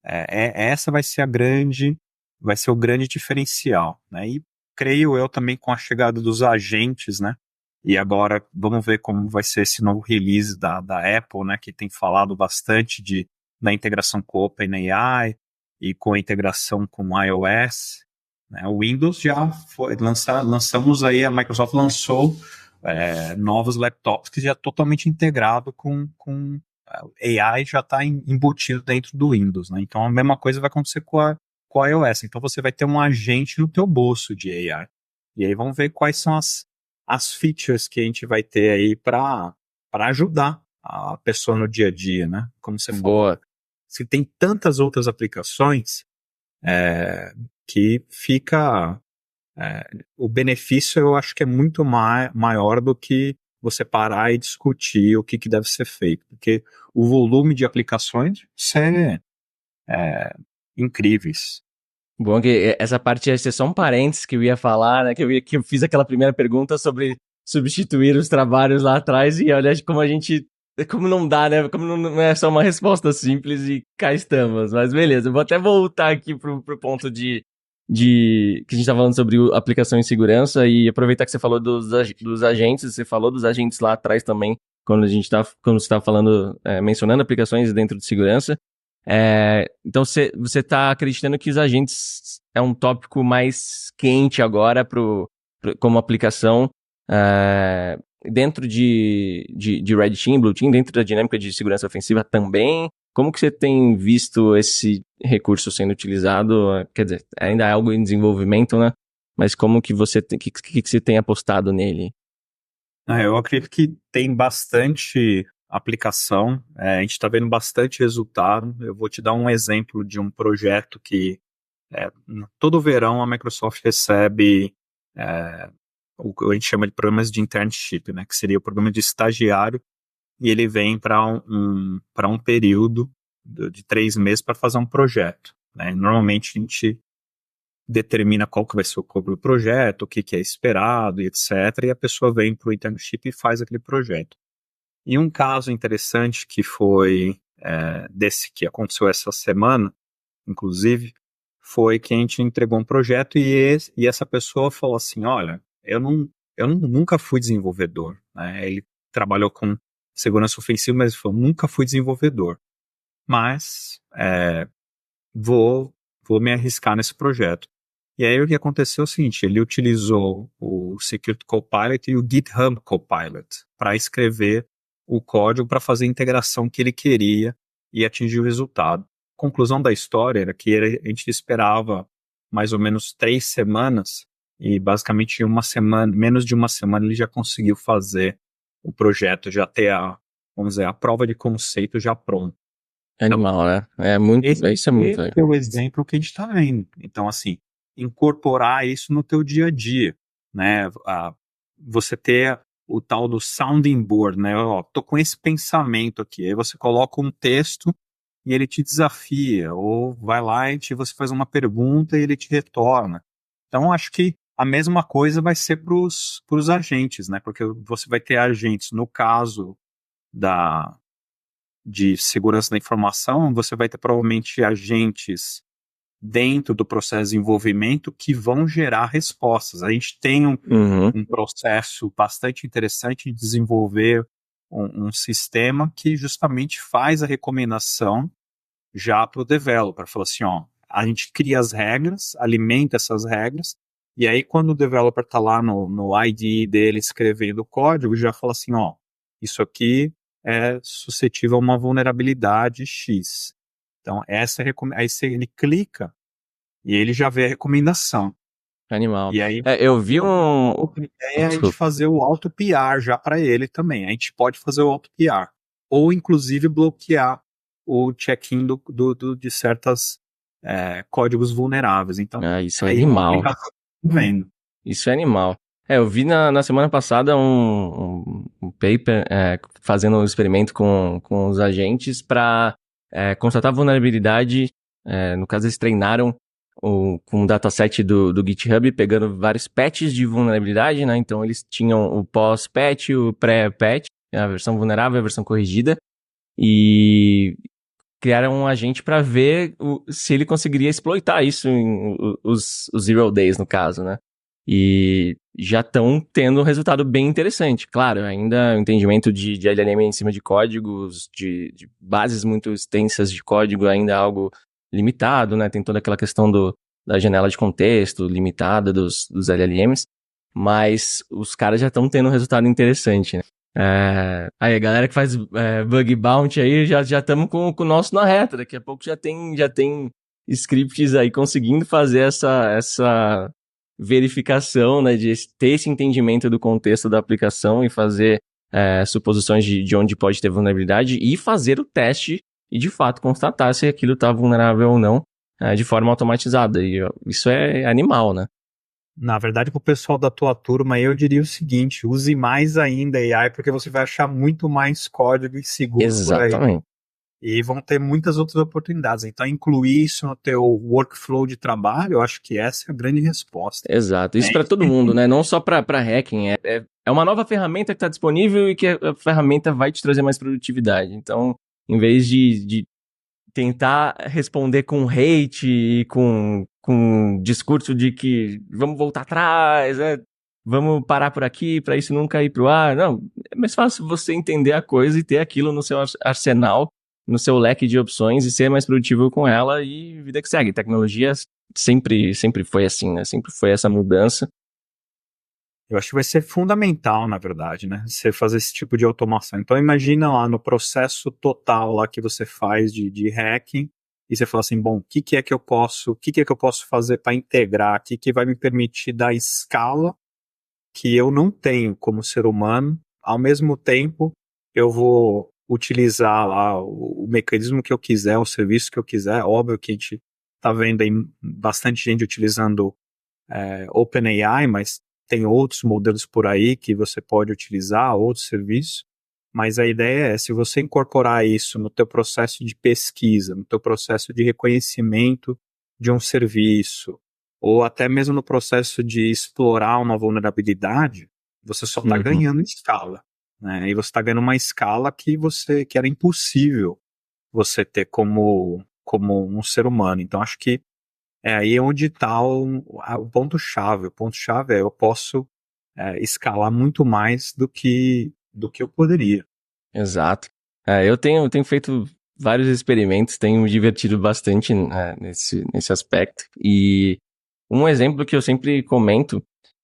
essa vai ser o grande diferencial, né? E creio eu também com a chegada dos agentes, né? E agora vamos ver como vai ser esse novo release da Apple, né? Que tem falado bastante da integração com o OpenAI e com a integração com o iOS. Né? O Windows já foi lançamos aí, a Microsoft lançou novos laptops que já é totalmente integrado com AI já está embutido dentro do Windows, né? Então a mesma coisa vai acontecer com a iOS. Então você vai ter um agente no teu bolso de AI. E aí vamos ver quais são as features que a gente vai ter aí para ajudar a pessoa no dia a dia, né? Como você falou. Boa. Se tem tantas outras aplicações que fica o benefício eu acho que é muito maior do que você parar e discutir o que deve ser feito, porque o volume de aplicações são incríveis. Bom que essa parte ia ser só um parênteses que eu ia falar, né? Que eu fiz aquela primeira pergunta sobre substituir os trabalhos lá atrás e olha como a gente. Como não dá, né? Como não é só uma resposta simples e cá estamos. Mas beleza, eu vou até voltar aqui pro ponto que a gente tá falando sobre aplicação em segurança e aproveitar que você falou dos agentes, você falou dos agentes lá atrás também, quando você tá falando, mencionando aplicações dentro de segurança. Então você está acreditando que os agentes é um tópico mais quente agora como aplicação dentro de Red Team, Blue Team, dentro da dinâmica de segurança ofensiva também? Como que você tem visto esse recurso sendo utilizado? Quer dizer, ainda é algo em desenvolvimento, né? Mas como que que você tem apostado nele? Eu acredito que tem bastante aplicação, a gente está vendo bastante resultado. Eu vou te dar um exemplo de um projeto que todo verão a Microsoft recebe o que a gente chama de programas de internship, né, que seria o programa de estagiário, e ele vem para um período de 3 meses para fazer um projeto. Né? Normalmente a gente determina qual que vai ser o escopo do projeto, o que é esperado, e etc. E a pessoa vem para o internship e faz aquele projeto. E um caso interessante que foi desse que aconteceu essa semana, inclusive, foi que a gente entregou um projeto e essa pessoa falou assim, olha, eu nunca fui desenvolvedor. Né? Ele trabalhou com segurança ofensiva, mas ele falou, nunca fui desenvolvedor. Mas vou me arriscar nesse projeto. E aí o que aconteceu é o seguinte, ele utilizou o Security Copilot e o GitHub Copilot para escrever o código para fazer a integração que ele queria e atingir o resultado. Conclusão da história era que a gente esperava mais ou menos 3 semanas e basicamente em uma semana, menos de uma semana, ele já conseguiu fazer o projeto, já ter vamos dizer, a prova de conceito já pronta. Então, Animal, né? É muito, esse isso é muito legal. é o exemplo que a gente está vendo. Então, assim, incorporar isso no teu dia a dia, né? Você ter o tal do sounding board, né? Ó, tô com esse pensamento aqui. Aí você coloca um texto e ele te desafia, ou vai lá e você faz uma pergunta e ele te retorna. Então, acho que a mesma coisa vai ser para os agentes, né? Porque você vai ter agentes, no caso de segurança da informação, você vai ter provavelmente agentes dentro do processo de desenvolvimento que vão gerar respostas. A gente tem um processo bastante interessante de desenvolver um sistema que justamente faz a recomendação já para o developer. Fala assim, ó, a gente cria as regras, alimenta essas regras, e aí quando o developer está lá no IDE dele escrevendo o código, já fala assim, ó, isso aqui é suscetível a uma vulnerabilidade X. Então, aí ele clica e ele já vê a recomendação. Animal. E aí, Eu vi um. outra ideia é a gente Desculpa. fazer o auto-PR já para ele também. A gente pode fazer o auto-PR. Ou, inclusive, bloquear o check-in de certos códigos vulneráveis. Então, Isso é aí é uma animal. aplicação que eu tô vendo. Isso é animal. Eu vi na semana passada um paper fazendo um experimento com os agentes para constatar vulnerabilidade. No caso, eles treinaram com um dataset do GitHub, pegando vários patches de vulnerabilidade, né? Então, eles tinham o pós-patch, o pré-patch, a versão vulnerável e a versão corrigida. E criaram um agente para ver se ele conseguiria exploitar isso os Zero Days, no caso, né? E já estão tendo um resultado bem interessante. Claro, ainda o entendimento de LLM em cima de códigos, de bases muito extensas de código ainda é algo limitado, né? Tem toda aquela questão da janela de contexto limitada dos LLMs, mas os caras já estão tendo um resultado interessante, né? Aí, a galera que faz bug bounty aí, já estamos com o nosso na reta. Daqui a pouco já tem scripts aí conseguindo fazer essa verificação, né, de ter esse entendimento do contexto da aplicação e fazer suposições de onde pode ter vulnerabilidade e fazer o teste e, de fato, constatar se aquilo está vulnerável ou não de forma automatizada. E isso é animal, né? Na verdade, para o pessoal da tua turma, eu diria o seguinte: use mais ainda AI, porque você vai achar muito mais código inseguro por aí. Exatamente. E vão ter muitas outras oportunidades. Então, incluir isso no teu workflow de trabalho, eu acho que essa é a grande resposta. Exato. Isso para todo mundo, né? Não só para hacking. É uma nova ferramenta que está disponível e que a ferramenta vai te trazer mais produtividade. Então, em vez de tentar responder com hate e com discurso de que vamos voltar atrás, vamos parar por aqui para isso nunca ir pro ar. Não, é mais fácil você entender a coisa e ter aquilo no seu arsenal, no seu leque de opções e ser mais produtivo com ela e vida que segue. Tecnologia sempre foi assim, né? Sempre foi essa mudança. Eu acho que vai ser fundamental, na verdade, né? Você fazer esse tipo de automação. Então, imagina lá no processo total lá que você faz de hacking, e você fala assim, bom, o que é que eu posso fazer para integrar, o que vai me permitir dar escala que eu não tenho como ser humano, ao mesmo tempo eu vou utilizar lá o mecanismo que eu quiser, o serviço que eu quiser. Óbvio que a gente está vendo aí bastante gente utilizando OpenAI, mas tem outros modelos por aí que você pode utilizar, outros serviços, mas a ideia é, se você incorporar isso no teu processo de pesquisa, no teu processo de reconhecimento de um serviço, ou até mesmo no processo de explorar uma vulnerabilidade, você só está ganhando escala, né? E você está ganhando uma escala que era impossível você ter como um ser humano. Então, acho que é aí onde está o ponto-chave. O ponto-chave é eu posso escalar muito mais do que eu poderia. Exato. Eu tenho feito vários experimentos, tenho me divertido bastante nesse aspecto. E um exemplo que eu sempre comento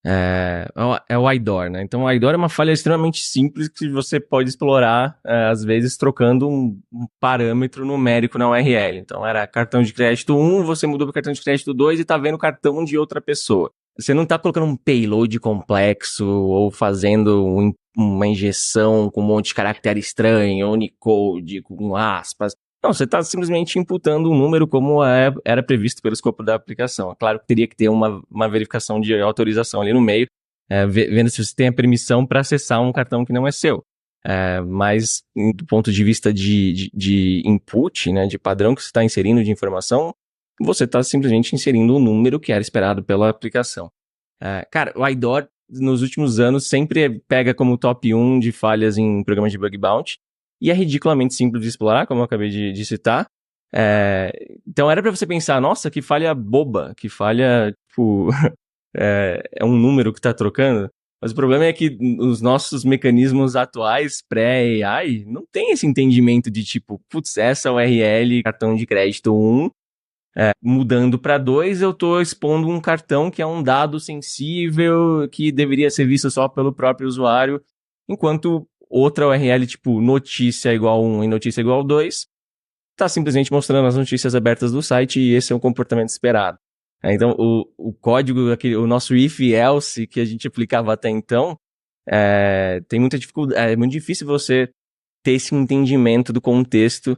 é o IDOR, né? Então, o IDOR é uma falha extremamente simples que você pode explorar, às vezes, trocando um parâmetro numérico na URL. Então, era cartão de crédito 1, você mudou para cartão de crédito 2 e está vendo o cartão de outra pessoa. você não tá colocando um payload complexo ou fazendo uma injeção com um monte de caractere estranho, Unicode, com aspas. Não, você está simplesmente imputando um número como era previsto pelo escopo da aplicação. É claro que teria que ter uma verificação de autorização ali no meio, vendo se você tem a permissão para acessar um cartão que não é seu. Mas, do ponto de vista de input, né, de padrão que você está inserindo de informação, você está simplesmente inserindo um número que era esperado pela aplicação. Cara, o IDOR, nos últimos anos, sempre pega como top 1 de falhas em programas de bug bounty, e é ridiculamente simples de explorar, como eu acabei de citar. Então era para você pensar, nossa, que falha boba, que falha, tipo, é um número que está trocando. Mas o problema é que os nossos mecanismos atuais, pré-AI, não tem esse entendimento de tipo, putz, essa URL, cartão de crédito 1, mudando para 2, eu estou expondo um cartão que é um dado sensível, que deveria ser visto só pelo próprio usuário, enquanto outra URL, tipo notícia igual 1 e notícia igual 2, está simplesmente mostrando as notícias abertas do site e esse é o comportamento esperado. Então, o código, o nosso if-else que a gente aplicava até então, tem muita dificuldade, é muito difícil você ter esse entendimento do contexto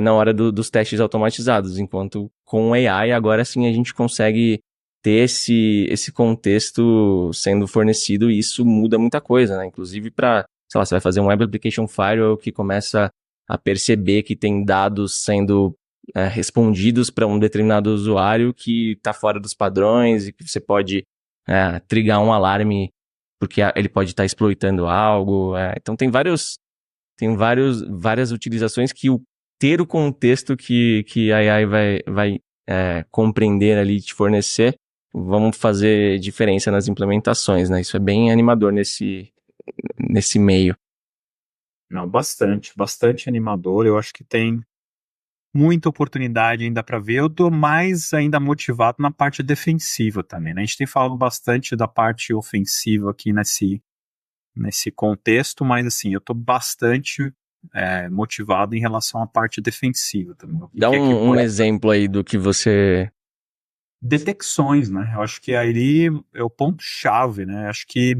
na hora dos testes automatizados, enquanto com AI agora sim a gente consegue ter esse contexto sendo fornecido e isso muda muita coisa, né? Inclusive para, sei lá, você vai fazer um Web Application Firewall que começa a perceber que tem dados sendo respondidos para um determinado usuário que está fora dos padrões e que você pode trigar um alarme porque ele pode estar exploitando algo. Então tem várias utilizações que ter o contexto que a AI vai compreender ali, te fornecer, vão fazer diferença nas implementações, né? Isso é bem animador nesse meio. Não, bastante animador. Eu acho que tem muita oportunidade ainda para ver. Eu tô mais ainda motivado na parte defensiva também, né? A gente tem falado bastante da parte ofensiva aqui nesse contexto, mas assim, eu tô bastante motivado em relação à parte defensiva também. Dá um exemplo aí do que você... Detecções, né? Eu acho que aí é o ponto-chave, né? Acho que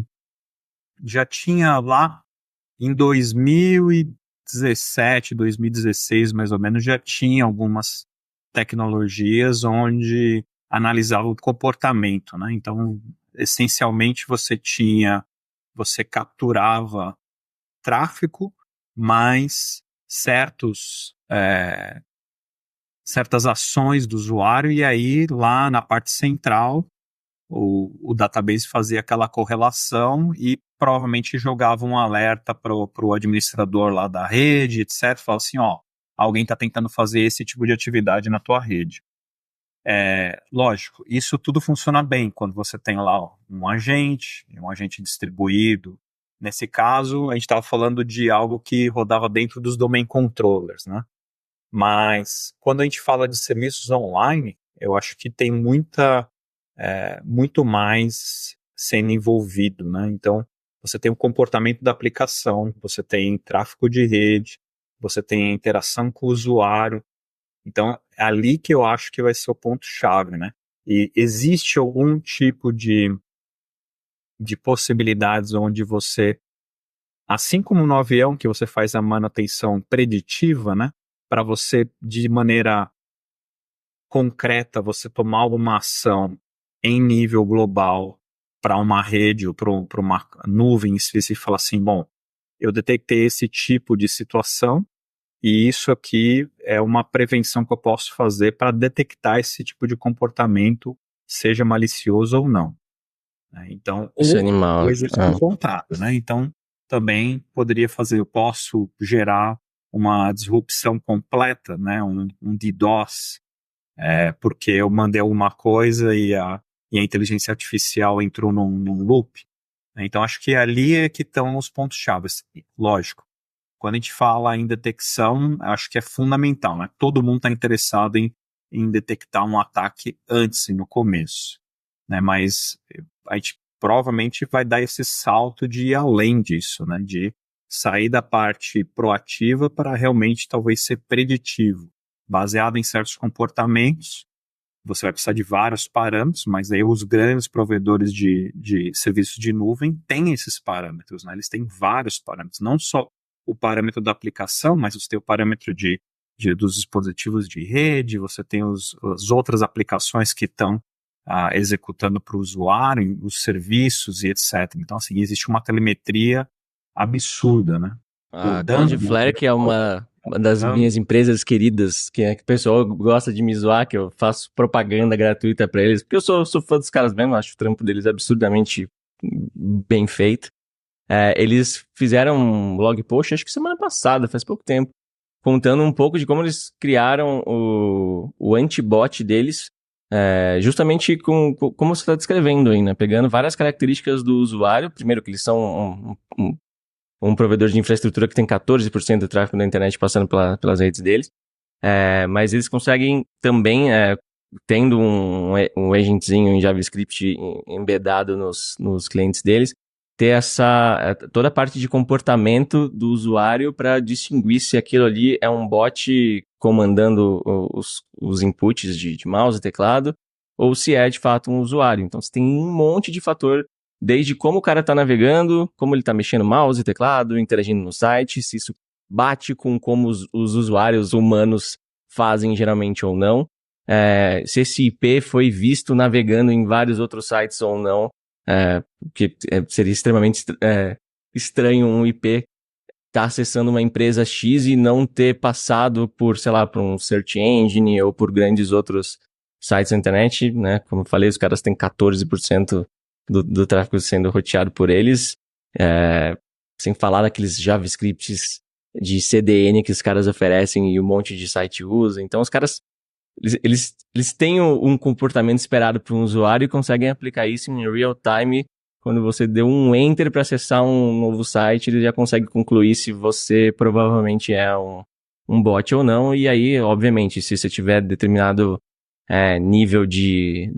já tinha lá em 2017, 2016, mais ou menos, já tinha algumas tecnologias onde analisava o comportamento, né? Então, essencialmente, você capturava tráfego, mas certas ações do usuário, e aí lá na parte central o database fazia aquela correlação e provavelmente jogava um alerta para o administrador lá da rede, etc. Falava assim, ó, alguém está tentando fazer esse tipo de atividade na tua rede. Lógico, isso tudo funciona bem quando você tem lá um agente distribuído. Nesse caso, a gente estava falando de algo que rodava dentro dos domain controllers, né? Mas quando a gente fala de serviços online, eu acho que tem muito mais sendo envolvido, né? Então, você tem o comportamento da aplicação, você tem tráfego de rede, você tem a interação com o usuário. Então, é ali que eu acho que vai ser o ponto-chave, né? E existe algum tipo de possibilidades onde você, assim como no avião, que você faz a manutenção preditiva, né? Para você, de maneira concreta, você tomar uma ação em nível global para uma rede ou para uma nuvem específica e falar assim, bom, eu detectei esse tipo de situação e isso aqui é uma prevenção que eu posso fazer para detectar esse tipo de comportamento, seja malicioso ou não. Então, Isso é animal. o exercício contrário, né? Então, também poderia fazer, eu posso gerar uma disrupção completa, né? Um DDoS, porque eu mandei alguma coisa e a inteligência artificial entrou num loop. Então, acho que ali é que estão os pontos-chave. Lógico, quando a gente fala em detecção, acho que é fundamental, né? Todo mundo está interessado em detectar um ataque antes e no começo, né? Mas a gente provavelmente vai dar esse salto de ir além disso, né? De sair da parte proativa para realmente talvez ser preditivo, baseado em certos comportamentos você vai precisar de vários parâmetros, mas aí os grandes provedores de serviços de nuvem têm esses parâmetros, né? Eles têm vários parâmetros, não só o parâmetro da aplicação, mas você tem o parâmetro dos dispositivos de rede, você tem as outras aplicações que estão executando para o usuário, os serviços e etc. Então, assim, existe uma telemetria absurda, né? A Cloudflare, que é uma das minhas empresas queridas, que o pessoal gosta de me zoar, que eu faço propaganda gratuita para eles, porque eu sou fã dos caras mesmo, acho o trampo deles absurdamente bem feito. Eles fizeram um blog post, acho que semana passada, faz pouco tempo, contando um pouco de como eles criaram o antibot deles, justamente como você está descrevendo aí, né? Pegando várias características do usuário. Primeiro, que eles são um provedor de infraestrutura que tem 14% do tráfego da internet passando pelas redes deles. Mas eles conseguem também, tendo um agentzinho em JavaScript embedado nos clientes deles, ter toda a parte de comportamento do usuário para distinguir se aquilo ali é um bot comandando os inputs de mouse e teclado, ou se é de fato um usuário. Então você tem um monte de fator, desde como o cara está navegando, como ele está mexendo mouse e teclado, interagindo no site, se isso bate com como os usuários humanos fazem geralmente ou não, se esse IP foi visto navegando em vários outros sites ou não, porque seria extremamente estranho um IP estar acessando uma empresa X e não ter passado por, sei lá, por um search engine ou por grandes outros sites na internet, né? Como eu falei, os caras têm 14% do tráfego sendo roteado por eles, sem falar daqueles JavaScripts de CDN que os caras oferecem e um monte de site usa. Então os caras eles têm um comportamento esperado para um usuário e conseguem aplicar isso em real time. Quando você deu um enter para acessar um novo site, ele já consegue concluir se você provavelmente é um bot ou não. E aí, obviamente, se você tiver determinado nível de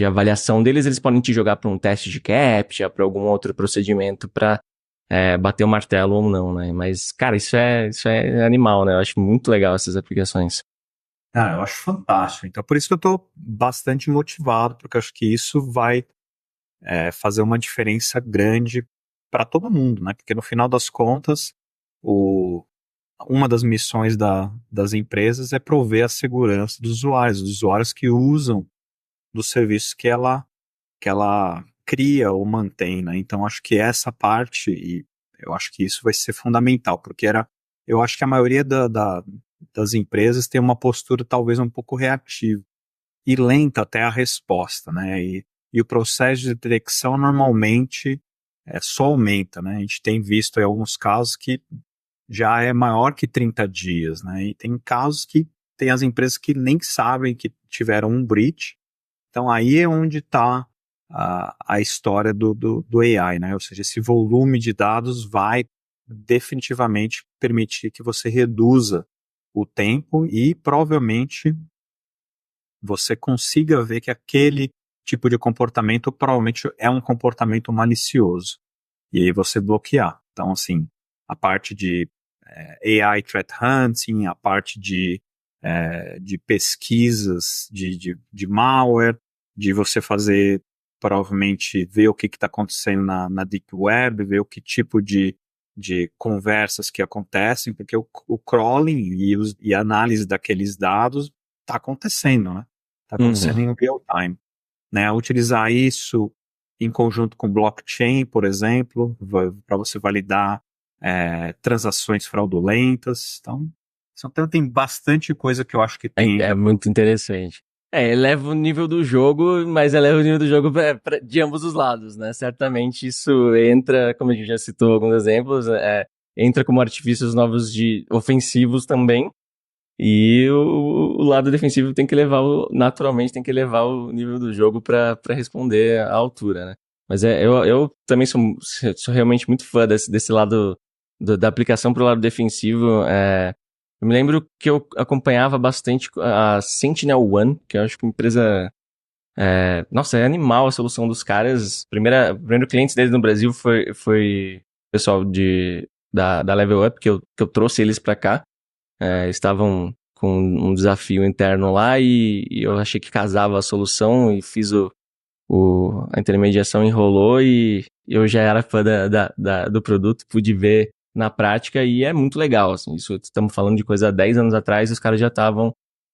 avaliação deles, eles podem te jogar para um teste de CAPTCHA, para algum outro procedimento para bater o martelo ou não, né? Mas, cara, isso é animal, né? Eu acho muito legal essas aplicações. Eu acho fantástico. Então, por isso que eu estou bastante motivado, porque eu acho que isso vai fazer uma diferença grande para todo mundo, né? Porque no final das contas, uma das missões das empresas é prover a segurança dos usuários que usam dos serviços que ela cria ou mantém, né? Então, acho que essa parte, e eu acho que isso vai ser fundamental, porque eu acho que a maioria das empresas tem uma postura talvez um pouco reativa e lenta até a resposta, né? E o processo de detecção normalmente só aumenta, né? A gente tem visto em alguns casos que já é maior que 30 dias, né? E tem casos que tem as empresas que nem sabem que tiveram um breach. Então aí é onde está a história do AI, né? Ou seja, esse volume de dados vai definitivamente permitir que você reduza o tempo e provavelmente você consiga ver que aquele tipo de comportamento provavelmente é um comportamento malicioso. E aí você bloquear. Então, assim, a parte de AI Threat Hunting, a parte de pesquisas de malware, de você fazer, provavelmente, ver o que está acontecendo na Deep Web, ver o que tipo de conversas que acontecem, porque o crawling e a análise daqueles dados está acontecendo, né? Está acontecendo em real time. Né? Utilizar isso em conjunto com blockchain, por exemplo, para você validar transações fraudulentas. Então tem bastante coisa que eu acho que tem. É muito interessante. Eleva o nível do jogo, mas eleva o nível do jogo de ambos os lados, né? Certamente isso entra, como a gente já citou alguns exemplos, entra como artifícios novos ofensivos também. E o lado defensivo tem que naturalmente tem que levar o nível do jogo para responder à altura, né? Mas eu também sou realmente muito fã desse lado da aplicação para o lado defensivo. Eu me lembro que eu acompanhava bastante a SentinelOne, que eu acho que é uma empresa... nossa, é animal a solução dos caras. Primeiro cliente deles no Brasil foi o pessoal da Level Up, que eu trouxe eles para cá. Estavam com um desafio interno lá e eu achei que casava a solução e fiz a intermediação, enrolou e eu já era fã do produto, pude ver na prática e é muito legal, assim, isso estamos falando de coisa há 10 anos atrás e os caras já estavam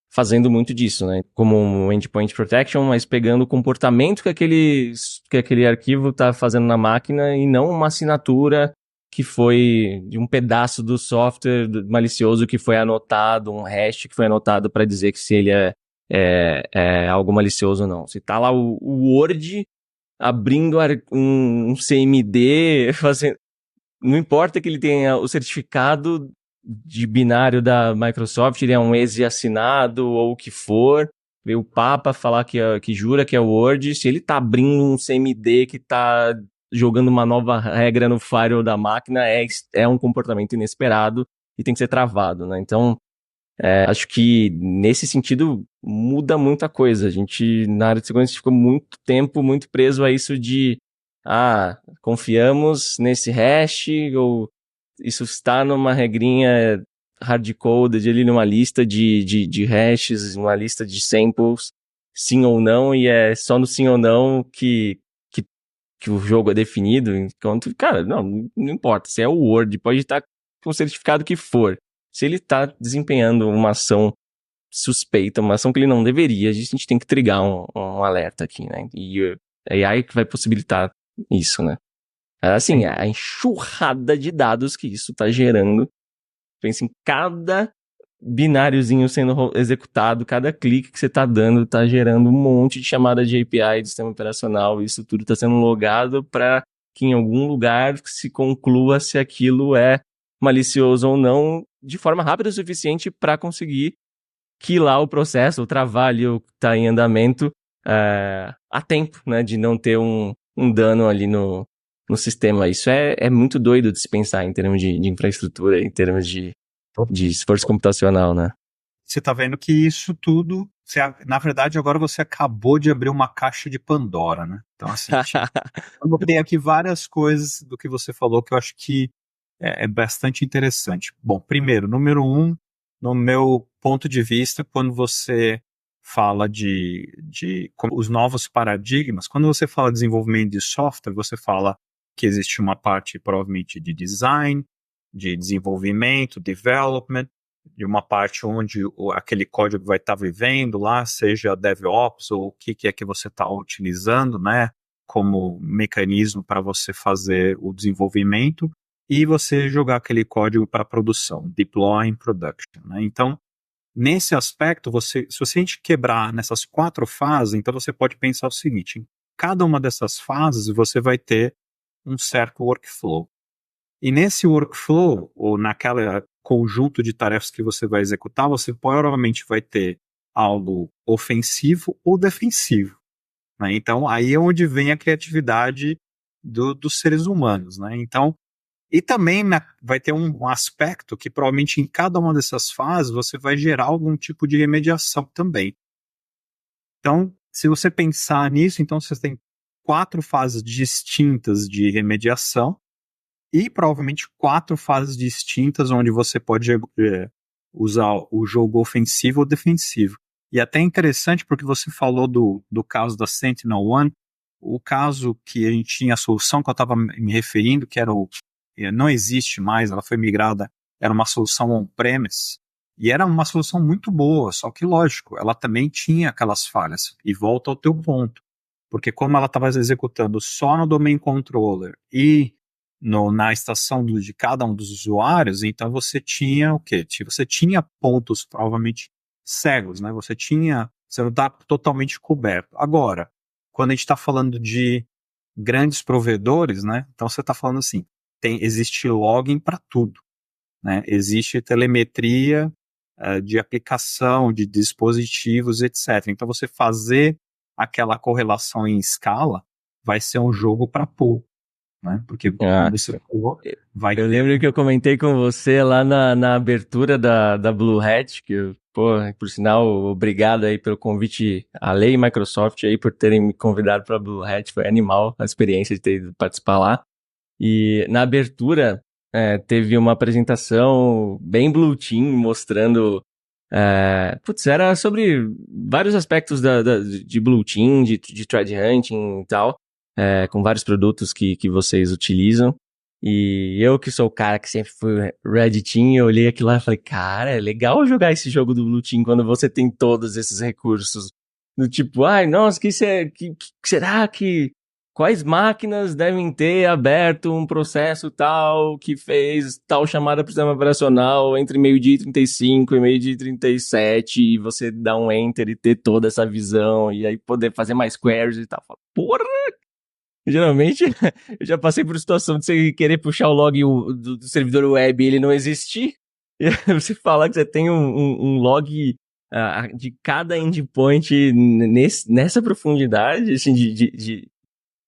fazendo muito disso, né, como um endpoint protection, mas pegando o comportamento que aquele arquivo tá fazendo na máquina e não uma assinatura que foi de um pedaço do software malicioso que foi anotado, um hash que foi anotado para dizer que se ele é algo malicioso ou não. Se tá lá o Word abrindo um CMD, fazendo, não importa que ele tenha o certificado de binário da Microsoft, ele é um EXE assinado ou o que for, veio o Papa falar que jura que é o Word, se ele tá abrindo um CMD que tá jogando uma nova regra no firewall da máquina, é um comportamento inesperado e tem que ser travado, né? Então, acho que nesse sentido muda muita coisa. A gente, na área de segurança, ficou muito tempo muito preso a isso de confiamos nesse hash, ou isso está numa regrinha hard-coded ali numa lista de hashes, uma lista de samples, sim ou não, e é só no sim ou não que o jogo é definido. Enquanto, cara, não importa. Se é o Word, pode estar com o certificado que for. Se ele está desempenhando uma ação suspeita, uma ação que ele não deveria, a gente tem que trigar um alerta aqui, né? E a AI que vai possibilitar isso, né? Assim, a enxurrada de dados que isso está gerando. Pensa em cada bináriozinho sendo executado, cada clique que você está dando está gerando um monte de chamada de API do sistema operacional. Isso tudo está sendo logado para que em algum lugar se conclua se aquilo é malicioso ou não, de forma rápida o suficiente para conseguir killar o processo, ou travar ali o que está em andamento a tempo, né, de não ter um dano ali no sistema. Isso é muito doido de se pensar em termos de infraestrutura, em termos de esforço computacional, né? Você está vendo que isso tudo, na verdade, agora você acabou de abrir uma caixa de Pandora, né? Então, assim, eu tenho aqui várias coisas do que você falou que eu acho que é bastante interessante. Bom, primeiro, número 1, no meu ponto de vista, quando você fala de os novos paradigmas, quando você fala de desenvolvimento de software, você fala que existe uma parte provavelmente de design, de desenvolvimento, development, de uma parte onde aquele código vai estar vivendo lá, seja DevOps ou o que é que você está utilizando, né, como mecanismo para você fazer o desenvolvimento e você jogar aquele código para produção, deploy in production, né? Então, nesse aspecto, se você a gente quebrar nessas 4 fases, então você pode pensar o seguinte, em cada uma dessas fases você vai ter um certo workflow. E nesse workflow, ou naquela conjunto de tarefas que você vai executar, você provavelmente vai ter algo ofensivo ou defensivo, né? Então, aí é onde vem a criatividade dos seres humanos, né? Então, e também vai ter um aspecto que provavelmente em cada uma dessas fases você vai gerar algum tipo de remediação também. Então, se você pensar nisso, então você tem 4 fases distintas de remediação, e provavelmente 4 fases distintas onde você pode usar o jogo ofensivo ou defensivo. E até interessante porque você falou do caso da SentinelOne, o caso que a gente tinha a solução que eu estava me referindo, que era não existe mais, ela foi migrada, era uma solução on-premise, e era uma solução muito boa, só que lógico, ela também tinha aquelas falhas, e volta ao teu ponto, porque como ela estava executando só no domain controller e na estação de cada um dos usuários, então você tinha o quê? Você tinha pontos provavelmente cegos, né? Você não está totalmente coberto. Agora, quando a gente está falando de grandes provedores, né? Então você está falando assim, existe login para tudo, né? Existe telemetria de aplicação, de dispositivos, etc. Então você fazer aquela correlação em escala vai ser um jogo para pouco, né? Porque como você falou, eu lembro que eu comentei com você lá na abertura da Blue Hat, por sinal, obrigado aí pelo convite, a Lei e Microsoft aí por terem me convidado para a Blue Hat, foi animal a experiência de ter ido participar lá. E na abertura teve uma apresentação bem Blue Team mostrando Putz, era sobre vários aspectos de Blue Team, de Thread Hunting e tal, com vários produtos que vocês utilizam. E eu que sou o cara que sempre fui Red Team, eu olhei aquilo lá e falei, cara, é legal jogar esse jogo do Blue Team quando você tem todos esses recursos. Do tipo, ai, nossa, que será que quais máquinas devem ter aberto um processo tal que fez tal chamada para o sistema operacional entre meio-dia e 35 e meio-dia e 37 e você dá um enter e ter toda essa visão e aí poder fazer mais queries e tal. Porra! Geralmente, eu já passei por situação de você querer puxar o log do servidor web e ele não existir. E você falar que você tem um log de cada endpoint nessa profundidade, assim, de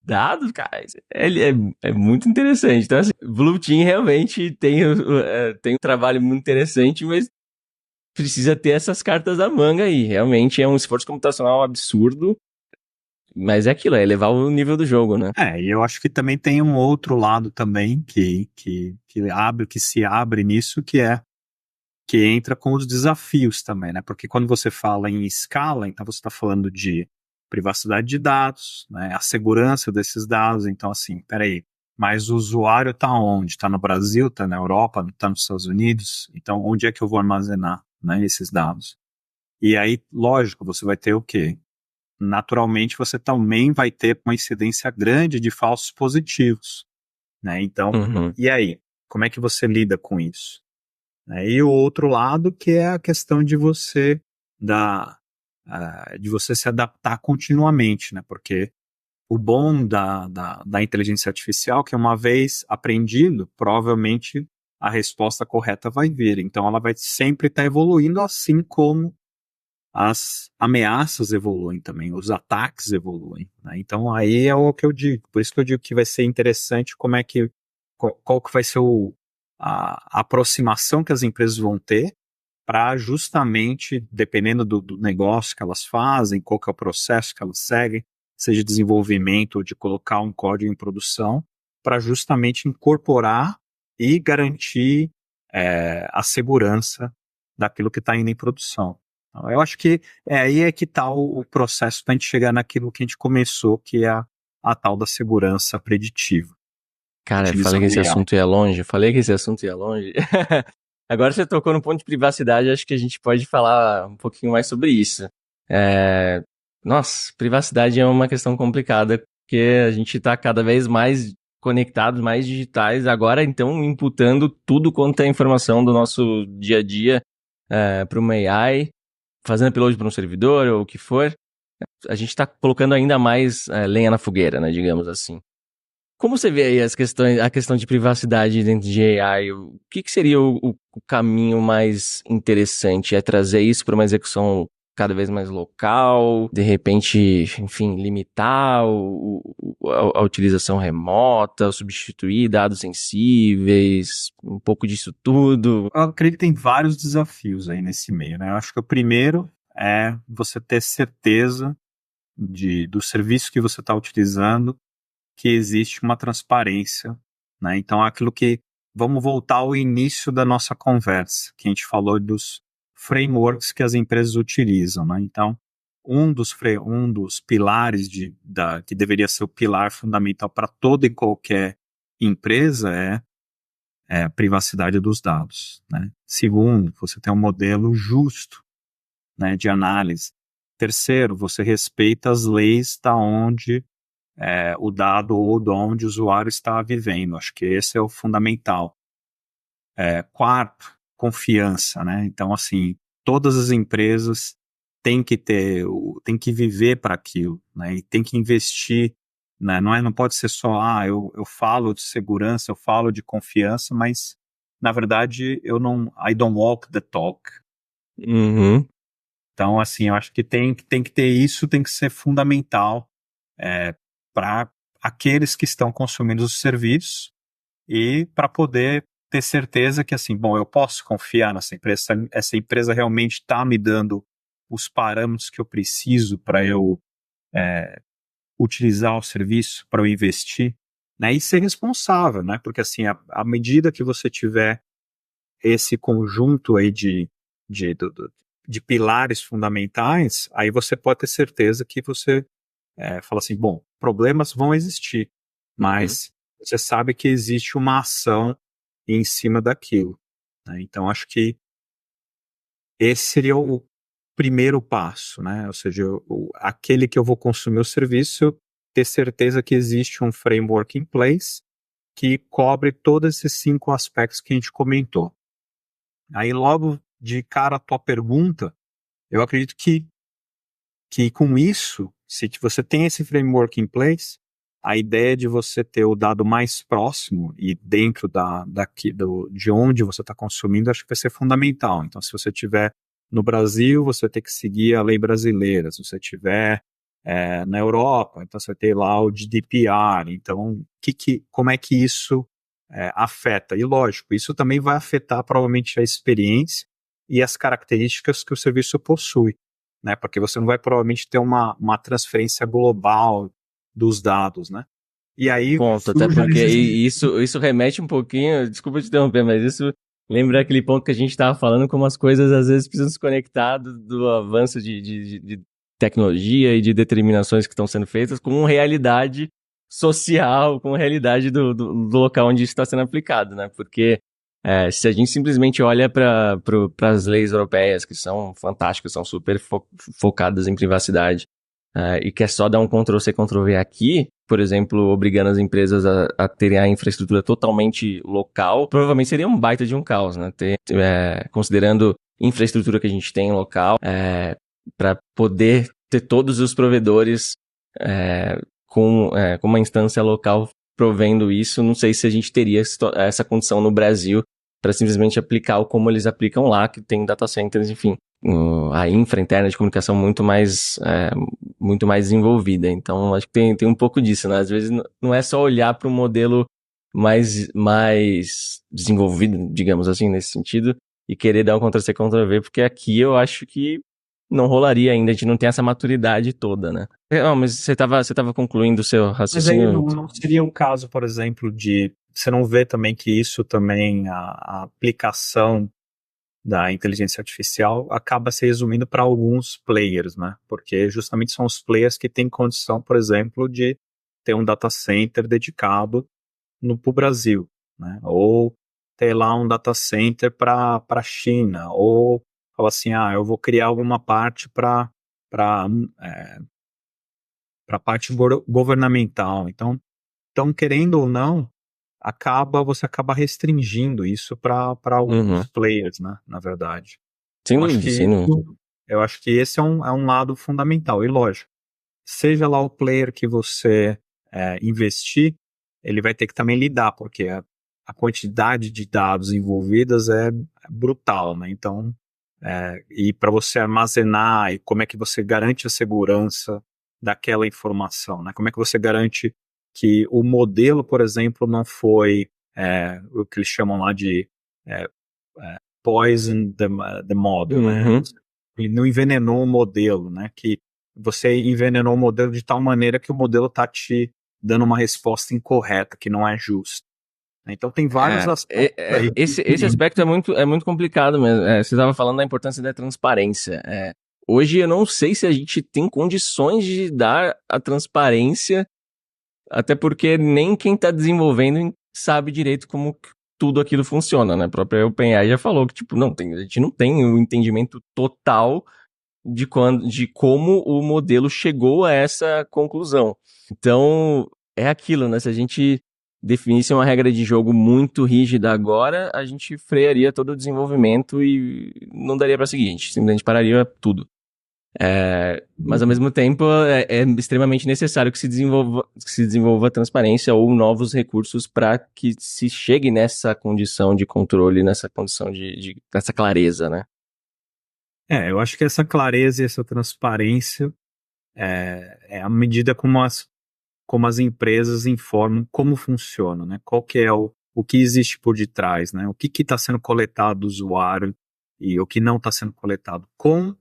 dados, cara, é muito interessante. Então, assim, Blue Team realmente tem um trabalho muito interessante, mas precisa ter essas cartas da manga aí. Realmente é um esforço computacional absurdo, mas é aquilo, é elevar o nível do jogo, né? E eu acho que também tem um outro lado também que se abre nisso, que entra com os desafios também, né? Porque quando você fala em escala, então você está falando de privacidade de dados, né? A segurança desses dados. Então, assim, peraí, mas o usuário está onde? Está no Brasil, está na Europa, está nos Estados Unidos? Então, onde é que eu vou armazenar, né, esses dados? E aí, lógico, você vai ter o quê? Naturalmente, você também vai ter uma incidência grande de falsos positivos, né? Então, Uhum. e aí? Como é que você lida com isso? E o outro lado que é a questão de você de você se adaptar continuamente, né? Porque o bom da inteligência artificial é que uma vez aprendido, provavelmente a resposta correta vai vir. Então ela vai sempre estar evoluindo, assim como as ameaças evoluem também, os ataques evoluem, né? Então aí é o que eu digo. Por isso que eu digo que vai ser interessante qual que vai ser a aproximação que as empresas vão ter para justamente, dependendo do negócio que elas fazem, qual que é o processo que elas seguem, seja desenvolvimento ou de colocar um código em produção, para justamente incorporar e garantir a segurança daquilo que está indo em produção. Então, eu acho que aí é que está o processo para a gente chegar naquilo que a gente começou, que é a tal da segurança preditiva, Cara, eu falei que utilizando esse IA. assunto ia longe, falei que esse assunto ia longe. Agora você tocou no ponto de privacidade, acho que a gente pode falar um pouquinho mais sobre isso. É... Nossa, privacidade é uma questão complicada, porque a gente está cada vez mais conectados, mais digitais, agora então imputando tudo quanto é informação do nosso dia a dia para uma AI, fazendo upload para um servidor ou o que for. A gente está colocando ainda mais lenha na fogueira, né, digamos assim. Como você vê aí a questão de privacidade dentro de AI? O que seria o caminho mais interessante? É trazer isso para uma execução cada vez mais local, de repente, enfim, limitar a utilização remota, substituir dados sensíveis, um pouco disso tudo? Eu acredito que tem vários desafios aí nesse meio, né? Eu acho que o primeiro é você ter certeza do serviço que você está utilizando, que existe uma transparência, né? Então, aquilo que vamos voltar ao início da nossa conversa, que a gente falou dos frameworks que as empresas utilizam, né? Então, um dos pilares que deveria ser o pilar fundamental para toda e qualquer empresa é a privacidade dos dados, né? Segundo, você tem um modelo justo, né, de análise. Terceiro, você respeita as leis da onde o dado ou de onde o usuário está vivendo. Acho que esse é o fundamental. Quarto, confiança, né? Então, assim, todas as empresas têm que têm que viver para aquilo, né? E tem que investir, né? Não pode ser só, eu falo de segurança, eu falo de confiança, mas na verdade I don't walk the talk. Uhum. Então, assim, eu acho que tem que ter isso, tem que ser fundamental para aqueles que estão consumindo os serviços e para poder ter certeza que, assim, bom, eu posso confiar nessa empresa, essa empresa realmente está me dando os parâmetros que eu preciso para eu utilizar o serviço, para eu investir, né, e ser responsável, né, porque, assim, à medida que você tiver esse conjunto aí de pilares fundamentais, aí você pode ter certeza que você fala assim, bom, problemas vão existir, mas você sabe que existe uma ação em cima daquilo, né? Então, acho que esse seria o primeiro passo, né? Ou seja, aquele que eu vou consumir o serviço, ter certeza que existe um framework in place que cobre todos esses 5 aspectos que a gente comentou. Aí, logo de cara a tua pergunta, eu acredito que com isso, se você tem esse framework in place, a ideia de você ter o dado mais próximo e dentro de onde você está consumindo, acho que vai ser fundamental. Então, se você tiver no Brasil, você vai ter que seguir a lei brasileira. Se você tiver na Europa, então você vai ter lá o GDPR. Então, como é que isso afeta? E lógico, isso também vai afetar provavelmente a experiência e as características que o serviço possui, né? Porque você não vai provavelmente ter uma transferência global dos dados, né? E aí Ponto, até porque isso remete um pouquinho, desculpa te interromper, mas isso lembra aquele ponto que a gente estava falando, como as coisas às vezes precisam se conectar do avanço de tecnologia e de determinações que estão sendo feitas com realidade social, com realidade do local onde isso está sendo aplicado, né? Porque se a gente simplesmente olha para as leis europeias, que são fantásticas, são super focadas em privacidade, e quer só dar um Ctrl-C, Ctrl-V aqui, por exemplo, obrigando as empresas a terem a infraestrutura totalmente local, provavelmente seria um baita de um caos, né? Considerando infraestrutura que a gente tem local, para poder ter todos os provedores com uma instância local provendo isso, não sei se a gente teria essa condição no Brasil para simplesmente aplicar como eles aplicam lá, que tem data centers, enfim, a infra interna de comunicação muito mais desenvolvida. Então, acho que tem um pouco disso, né? Às vezes não é só olhar para um modelo mais desenvolvido, digamos assim, nesse sentido, e querer dar um Ctrl-C, Ctrl-V, porque aqui eu acho que não rolaria ainda, a gente não tem essa maturidade toda, né? Não, mas você tava concluindo o seu Mas aí raciocínio? não seria um caso, por exemplo, de você não vê também que isso também, a aplicação da inteligência artificial acaba se resumindo para alguns players, né? Porque justamente são os players que têm condição, por exemplo, de ter um data center dedicado para o Brasil, né? Ou ter lá um data center para a China, ou falar assim, eu vou criar alguma parte para a parte governamental. Então, querendo ou não, você acaba restringindo isso para alguns players, né, na verdade. Sem Eu acho dúvida, que, sem dúvida. eu acho que esse é um lado fundamental. E lógico, seja lá o player que você investir, ele vai ter que também lidar, porque a quantidade de dados envolvidas é brutal, né? Então, e para você armazenar, e como é que você garante a segurança daquela informação, né? Como é que você garante que o modelo, por exemplo, não foi o que eles chamam lá de poison the model, né? Ele não envenenou o modelo, né? Que você envenenou o modelo de tal maneira que o modelo está te dando uma resposta incorreta, que não é justa. Então tem vários aspectos aí. Esse aspecto é muito complicado mesmo. Você estava falando da importância da transparência. Hoje eu não sei se a gente tem condições de dar a transparência, até porque nem quem está desenvolvendo sabe direito como tudo aquilo funciona, né? A própria OpenAI já falou que, tipo, a gente não tem o entendimento total de como o modelo chegou a essa conclusão. Então, é aquilo, né? Se a gente definisse uma regra de jogo muito rígida agora, a gente frearia todo o desenvolvimento e não daria para seguir, a gente simplesmente pararia tudo. Mas ao mesmo tempo é extremamente necessário que se desenvolva transparência ou novos recursos para que se chegue nessa condição de controle, nessa condição dessa clareza, né? Eu acho que essa clareza e essa transparência é a medida como as empresas informam como funciona, né? Qual que é o que existe por detrás, né? O que está sendo coletado do usuário e o que não está sendo coletado com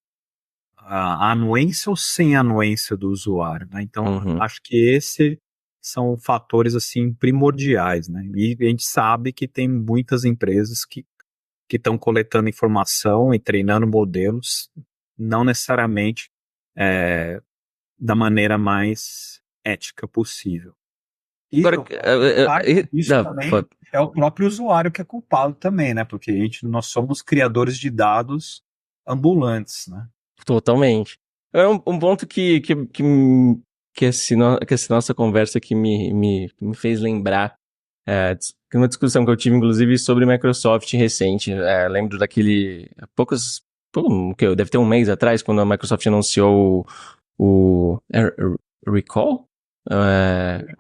a anuência ou sem a anuência do usuário, né? Então, acho que esses são fatores, assim, primordiais, né? E a gente sabe que tem muitas empresas que que estão coletando informação e treinando modelos, não necessariamente da maneira mais ética possível. E Agora, parte disso também é o próprio usuário que é culpado também, né? Porque nós somos criadores de dados ambulantes, né? totalmente. É um ponto que essa nossa conversa aqui me fez lembrar. Uma discussão que eu tive, inclusive, sobre Microsoft recente. Lembro daquele. Deve ter um mês atrás, quando a Microsoft anunciou Recall?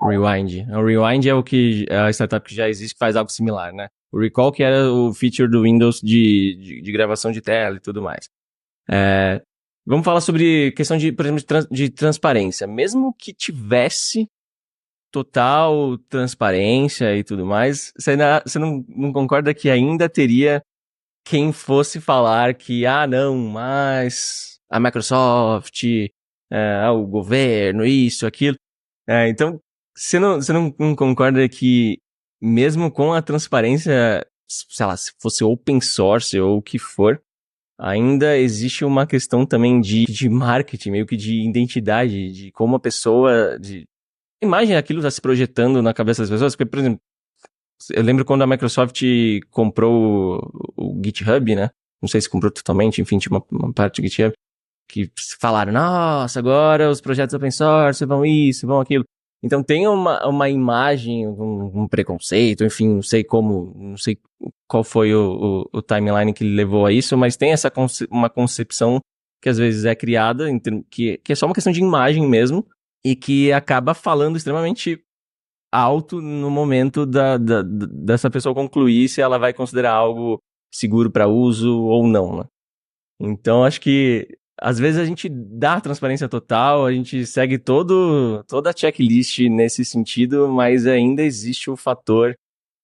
Rewind. O Rewind é a startup que já existe, que faz algo similar, né? O Recall, que era o feature do Windows de gravação de tela e tudo mais. Vamos falar sobre questão de, por exemplo, de transparência. Mesmo que tivesse total transparência e tudo mais, você não concorda que ainda teria quem fosse falar que, não, mas a Microsoft, o governo, isso, aquilo. Então, você não concorda que mesmo com a transparência, sei lá, se fosse open source ou o que for, ainda existe uma questão também de marketing, meio que de identidade, de como a pessoa, de imagem aquilo está se projetando na cabeça das pessoas. Porque, por exemplo, eu lembro quando a Microsoft comprou o GitHub, né? Não sei se comprou totalmente, enfim, tinha uma parte do GitHub, que falaram, nossa, agora os projetos open source vão isso, vão aquilo. Então tem uma imagem, um preconceito, enfim, não sei qual foi o timeline que levou a isso, mas tem uma concepção que às vezes é criada, que é só uma questão de imagem mesmo, e que acaba falando extremamente alto no momento dessa pessoa concluir se ela vai considerar algo seguro para uso ou não, né? Então, acho que às vezes a gente dá transparência total, a gente segue toda a checklist nesse sentido, mas ainda existe o fator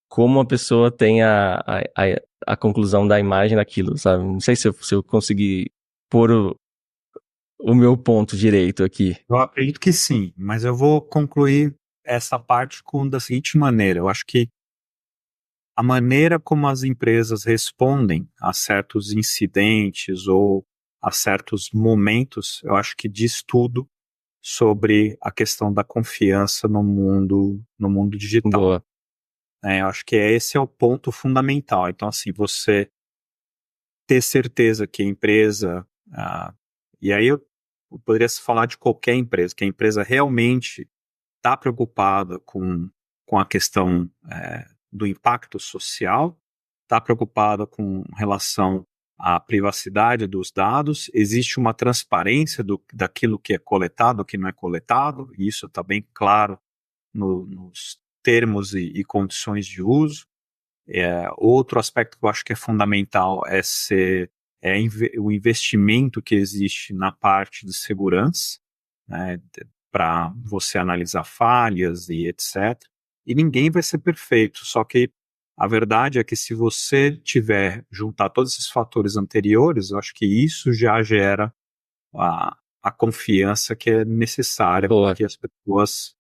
como a pessoa tem a conclusão da imagem daquilo, sabe? Não sei se eu consegui pôr o meu ponto direito aqui. Eu acredito que sim, mas eu vou concluir essa parte da seguinte maneira. Eu acho que a maneira como as empresas respondem a certos incidentes ou a certos momentos, eu acho que diz tudo sobre a questão da confiança no mundo digital. Boa. Eu acho que esse é o ponto fundamental. Então, assim, você ter certeza que a empresa, e aí eu poderia se falar de qualquer empresa, que a empresa realmente está preocupada com a questão do impacto social, está preocupada com relação à privacidade dos dados, existe uma transparência daquilo que é coletado, o que não é coletado, e isso está bem claro nos termos e condições de uso. Outro aspecto que eu acho que é fundamental o investimento que existe na parte de segurança, né, para você analisar falhas e etc. E ninguém vai ser perfeito, só que a verdade é que se você juntar todos esses fatores anteriores, eu acho que isso já gera a confiança que é necessária para que as pessoas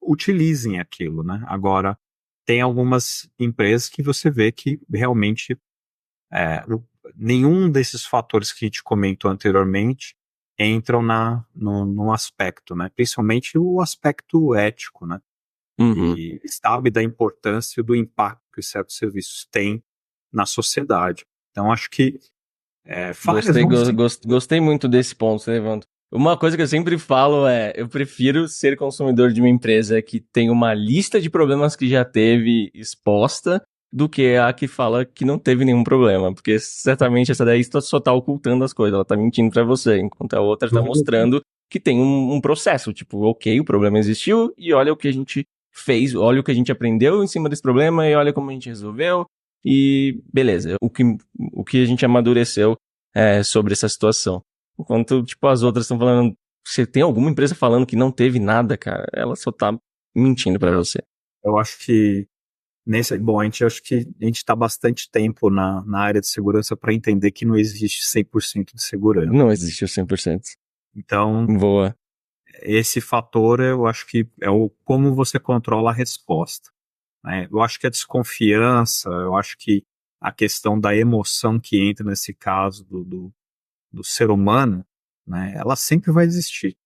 utilizem aquilo, né? Agora, tem algumas empresas que você vê que realmente nenhum desses fatores que a gente comentou anteriormente entram no aspecto, né? Principalmente o aspecto ético, né? Uhum. E sabe da importância do impacto que certos serviços têm na sociedade. Então, acho que Gostei muito desse ponto, você levanta. Uma coisa que eu sempre falo eu prefiro ser consumidor de uma empresa que tem uma lista de problemas que já teve exposta do que a que fala que não teve nenhum problema, porque certamente essa daí só tá ocultando as coisas, ela tá mentindo pra você, enquanto a outra tá mostrando que tem um processo, tipo, ok, o problema existiu e olha o que a gente fez, olha o que a gente aprendeu em cima desse problema e olha como a gente resolveu e beleza, o que a gente amadureceu sobre essa situação. Enquanto, tipo, as outras estão falando, você tem alguma empresa falando que não teve nada, cara, ela só tá mentindo pra você. Eu acho que acho que a gente está bastante tempo na área de segurança para entender que não existe 100% de segurança. Não existe o 100%. Então, Boa. Esse fator eu acho que é o como você controla a resposta, né? Eu acho que a desconfiança, eu acho que a questão da emoção que entra nesse caso do ser humano, né, ela sempre vai existir.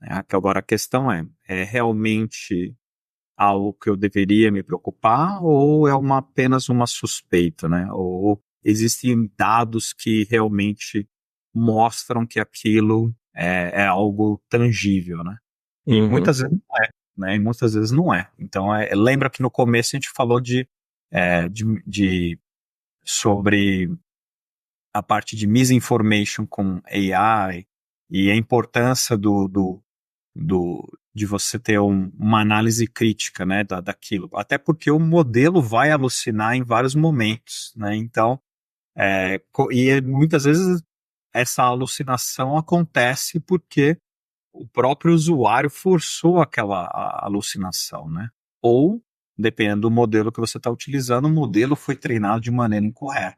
Né? Agora a questão é realmente algo que eu deveria me preocupar ou é apenas uma suspeita, né? Ou existem dados que realmente mostram que aquilo é algo tangível, né? E Uhum. muitas vezes não é, né? E muitas vezes não é. Então, lembra que no começo a gente falou sobre a parte de misinformation com AI e a importância de você ter uma análise crítica, né, daquilo. Até porque o modelo vai alucinar em vários momentos, né? Então, muitas vezes essa alucinação acontece porque o próprio usuário forçou aquela alucinação, né? Ou, dependendo do modelo que você está utilizando, o modelo foi treinado de maneira incorreta.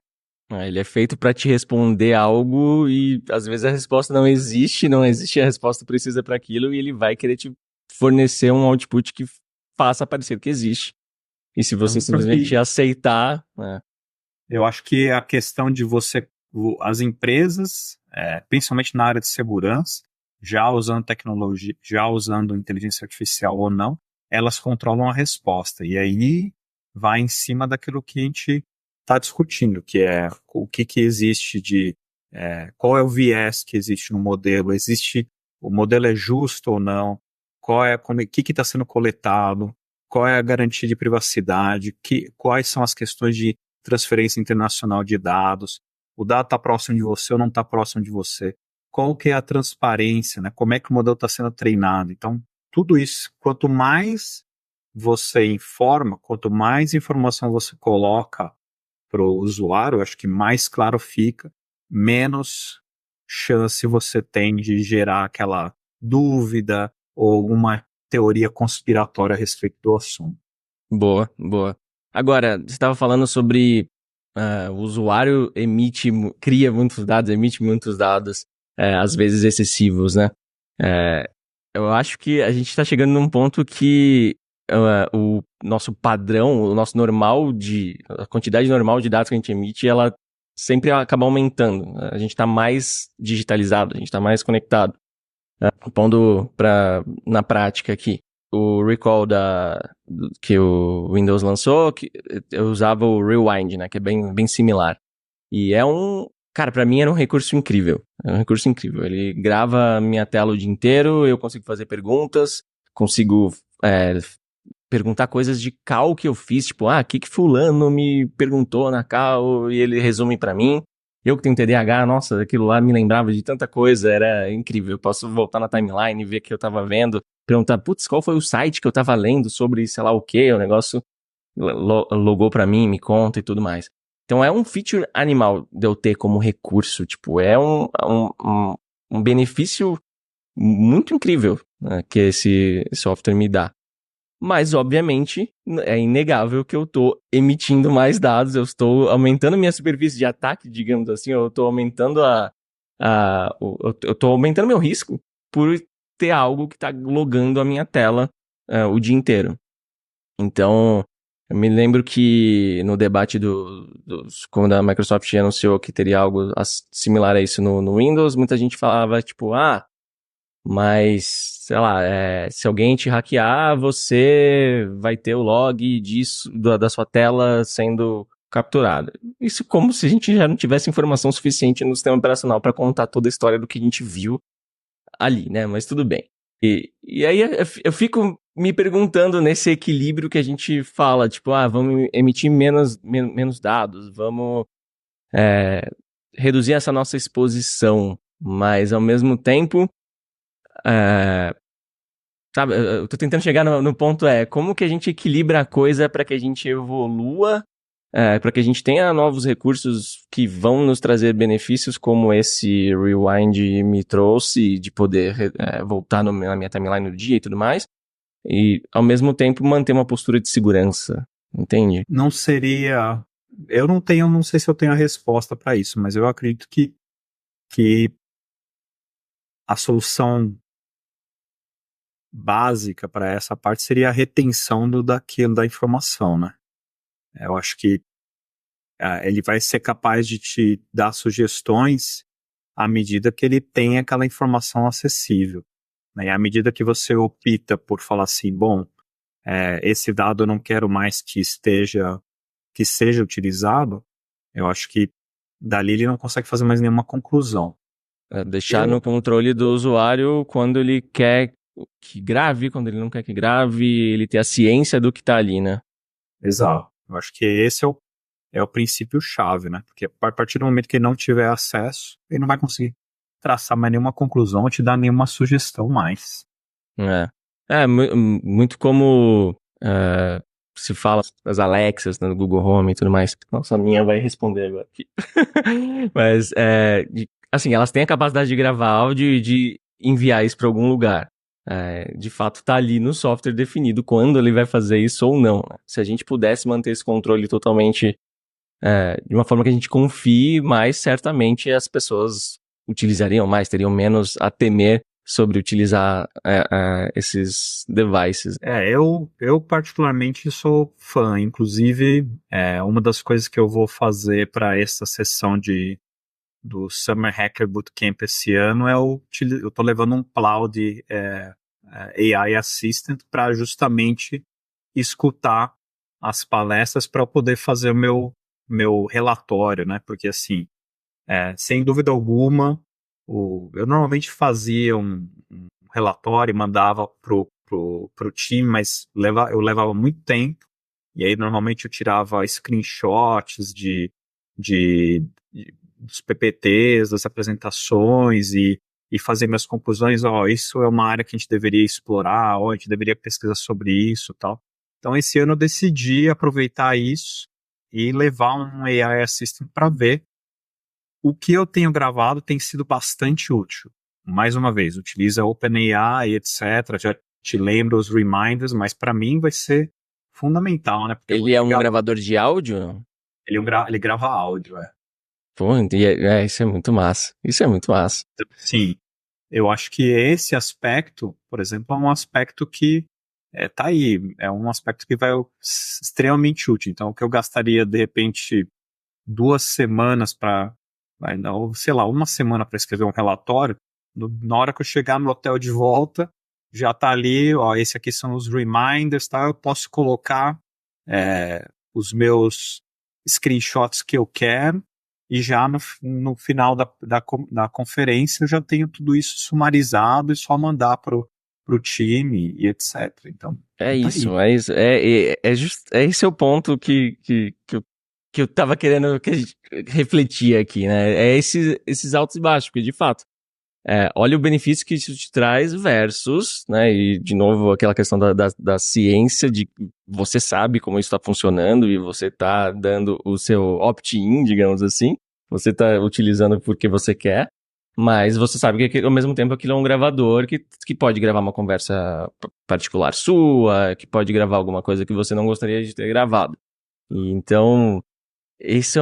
Ele é feito para te responder algo e às vezes a resposta não existe, não existe a resposta precisa para aquilo e ele vai querer te fornecer um output que faça parecer que existe. E se você simplesmente aceitar, né? Eu acho que a questão de as empresas, principalmente na área de segurança, já usando tecnologia, já usando inteligência artificial ou não, elas controlam a resposta. E aí vai em cima daquilo que a gente está discutindo, que é o que existe qual é o viés que existe no modelo, o modelo é justo ou não, o que está sendo coletado, qual é a garantia de privacidade, quais são as questões de transferência internacional de dados, o dado está próximo de você ou não está próximo de você, qual que é a transparência, né? Como é que o modelo está sendo treinado. Então, tudo isso, quanto mais você informa, quanto mais informação você coloca para o usuário, eu acho que mais claro fica, menos chance você tem de gerar aquela dúvida ou uma teoria conspiratória a respeito do assunto. Boa, boa. Agora, você estava falando sobre o usuário cria muitos dados, emite muitos dados, às vezes excessivos, né? Eu acho que a gente está chegando num ponto que o nosso padrão, o nosso a quantidade normal de dados que a gente emite, ela sempre acaba aumentando. A gente está mais digitalizado, a gente está mais conectado. Pondo na prática aqui, o recall que o Windows lançou, que eu usava o Rewind, né, que é bem similar. E cara, pra mim era um recurso incrível. É um recurso incrível. Ele grava minha tela o dia inteiro, eu consigo fazer perguntas, consigo perguntar coisas de call que eu fiz, tipo, o que fulano me perguntou na call e ele resume pra mim. Eu que tenho TDAH, nossa, aquilo lá me lembrava de tanta coisa, era incrível. Eu posso voltar na timeline, ver o que eu tava vendo, perguntar, putz, qual foi o site que eu tava lendo sobre sei lá o que, o negócio logou pra mim, me conta e tudo mais. Então é um feature animal de eu ter como recurso, tipo, é um benefício muito incrível, né, que esse software me dá. Mas, obviamente, é inegável que eu estou emitindo mais dados, eu estou aumentando minha superfície de ataque, digamos assim, eu estou aumentando eu estou aumentando meu risco por ter algo que está logando a minha tela o dia inteiro. Então, eu me lembro que no debate quando a Microsoft anunciou que teria algo similar a isso no Windows, muita gente falava, tipo, mas, sei lá, se alguém te hackear, você vai ter o log disso, da sua tela sendo capturada. Isso como se a gente já não tivesse informação suficiente no sistema operacional para contar toda a história do que a gente viu ali, né? Mas tudo bem. E aí eu fico me perguntando nesse equilíbrio que a gente fala, tipo, vamos emitir menos dados, vamos reduzir essa nossa exposição, mas ao mesmo tempo sabe, eu tô tentando chegar no ponto como que a gente equilibra a coisa para que a gente evolua, para que a gente tenha novos recursos que vão nos trazer benefícios como esse Rewind me trouxe, de poder voltar na minha timeline no dia e tudo mais, e ao mesmo tempo manter uma postura de segurança, entende? Não seria. Não sei se eu tenho a resposta para isso, mas eu acredito que a solução básica para essa parte seria a retenção daquilo da informação, né? Eu acho que ele vai ser capaz de te dar sugestões à medida que ele tem aquela informação acessível, né? E à medida que você opta por falar assim, bom, esse dado eu não quero mais que seja utilizado, eu acho que dali ele não consegue fazer mais nenhuma conclusão. Deixar no controle do usuário quando ele quer que grave, quando ele não quer que grave, ele ter a ciência do que tá ali, né? Exato. Eu acho que esse é o princípio-chave, né? Porque a partir do momento que ele não tiver acesso, ele não vai conseguir traçar mais nenhuma conclusão ou te dar nenhuma sugestão mais. Muito como se fala as Alexas, né, no Google Home e tudo mais. Nossa, a minha vai responder agora aqui. Mas, assim, elas têm a capacidade de gravar áudio e de enviar isso para algum lugar. De fato, tá ali no software definido quando ele vai fazer isso ou não, né? Se a gente pudesse manter esse controle totalmente de uma forma que a gente confie, mais certamente as pessoas utilizariam mais, teriam menos a temer sobre utilizar esses devices. Eu particularmente sou fã. Inclusive, uma das coisas que eu vou fazer para essa sessão do Summer Hacker Bootcamp esse ano eu tô levando um Cloud AI Assistant para justamente escutar as palestras para poder fazer o meu relatório, né? Porque assim, sem dúvida alguma, eu normalmente fazia um relatório e mandava pro time, mas eu levava muito tempo, e aí normalmente eu tirava screenshots dos PPTs, das apresentações e fazer minhas conclusões, isso é uma área que a gente deveria explorar, a gente deveria pesquisar sobre isso e tal. Então esse ano eu decidi aproveitar isso e levar um AI Assistant para ver. O que eu tenho gravado tem sido bastante útil. Mais uma vez, utiliza OpenAI, etc. Já te lembra os reminders, mas para mim vai ser fundamental, né? Porque ele é um gravador de áudio? Ele grava áudio, Pô, isso é muito massa. Isso é muito massa. Sim, eu acho que esse aspecto, por exemplo, é um aspecto que tá aí. É um aspecto que vai extremamente útil. Então, o que eu gastaria, de repente, 2 semanas para, sei lá, 1 semana para escrever um relatório, na hora que eu chegar no hotel de volta, já tá ali, esse aqui são os reminders, tá? Eu posso colocar os meus screenshots que eu quero, e já no final da conferência eu já tenho tudo isso sumarizado e só mandar pro time e etc. Então, É isso, é isso. Esse é o ponto que eu tava querendo que a gente refletir aqui, né? É esses altos e baixos, porque de fato, olha o benefício que isso te traz versus, né? E de novo, aquela questão da ciência, de você sabe como isso está funcionando e você tá dando o seu opt-in, digamos assim. Você tá utilizando porque você quer, mas você sabe que ao mesmo tempo aquilo é um gravador que pode gravar uma conversa particular sua, que pode gravar alguma coisa que você não gostaria de ter gravado. E então, isso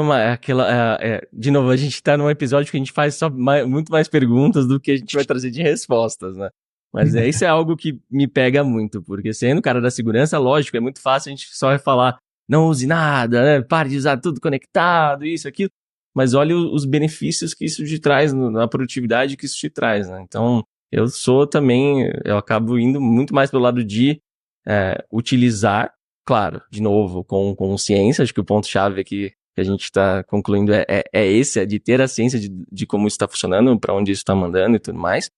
de novo, a gente tá num episódio que a gente faz muito mais perguntas do que a gente vai trazer de respostas, né? Mas isso é algo que me pega muito, porque sendo cara da segurança, lógico, é muito fácil a gente só vai falar, não use nada, né? Pare de usar tudo conectado, isso, aquilo. Mas olha os benefícios que isso te traz, na produtividade que isso te traz, né? Então, eu acabo indo muito mais pelo lado de utilizar, claro, de novo, com ciência. Acho que o ponto-chave aqui que a gente está concluindo é esse, de ter a ciência de como isso está funcionando, para onde isso está mandando e tudo mais.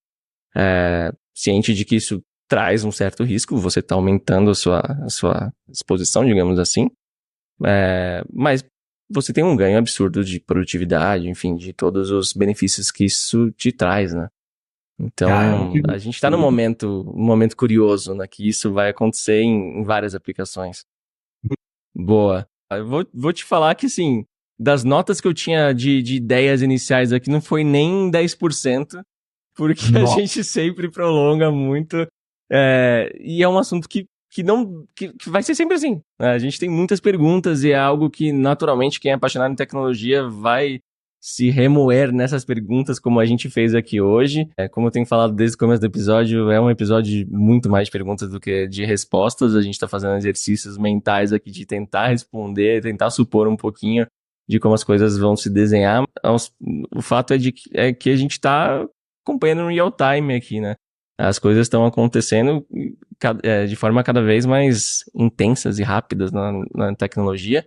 Ciente de que isso traz um certo risco, você está aumentando a sua exposição, digamos assim. Mas você tem um ganho absurdo de produtividade, enfim, de todos os benefícios que isso te traz, né? Então, a gente tá num momento curioso, né? Que isso vai acontecer em várias aplicações. Boa. Eu vou te falar que, assim, das notas que eu tinha de ideias iniciais aqui, não foi nem 10%, porque Nossa. a gente sempre prolonga muito. E é um assunto que vai ser sempre assim. A gente tem muitas perguntas e é algo que, naturalmente, quem é apaixonado em tecnologia vai se remoer nessas perguntas como a gente fez aqui hoje. Como eu tenho falado desde o começo do episódio, é um episódio de muito mais de perguntas do que de respostas. A gente está fazendo exercícios mentais aqui de tentar responder, tentar supor um pouquinho de como as coisas vão se desenhar. O fato é que a gente está acompanhando em real time aqui, né? As coisas estão acontecendo de forma cada vez mais intensas e rápidas na tecnologia.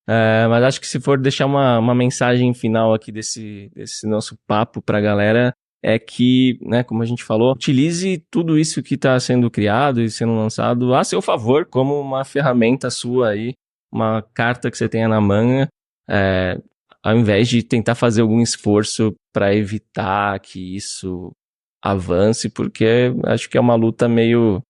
Mas acho que se for deixar uma mensagem final aqui desse nosso papo pra galera, é que, né, como a gente falou, utilize tudo isso que está sendo criado e sendo lançado a seu favor, como uma ferramenta sua aí, uma carta que você tenha na manga, ao invés de tentar fazer algum esforço para evitar que isso avance, porque acho que é uma luta meio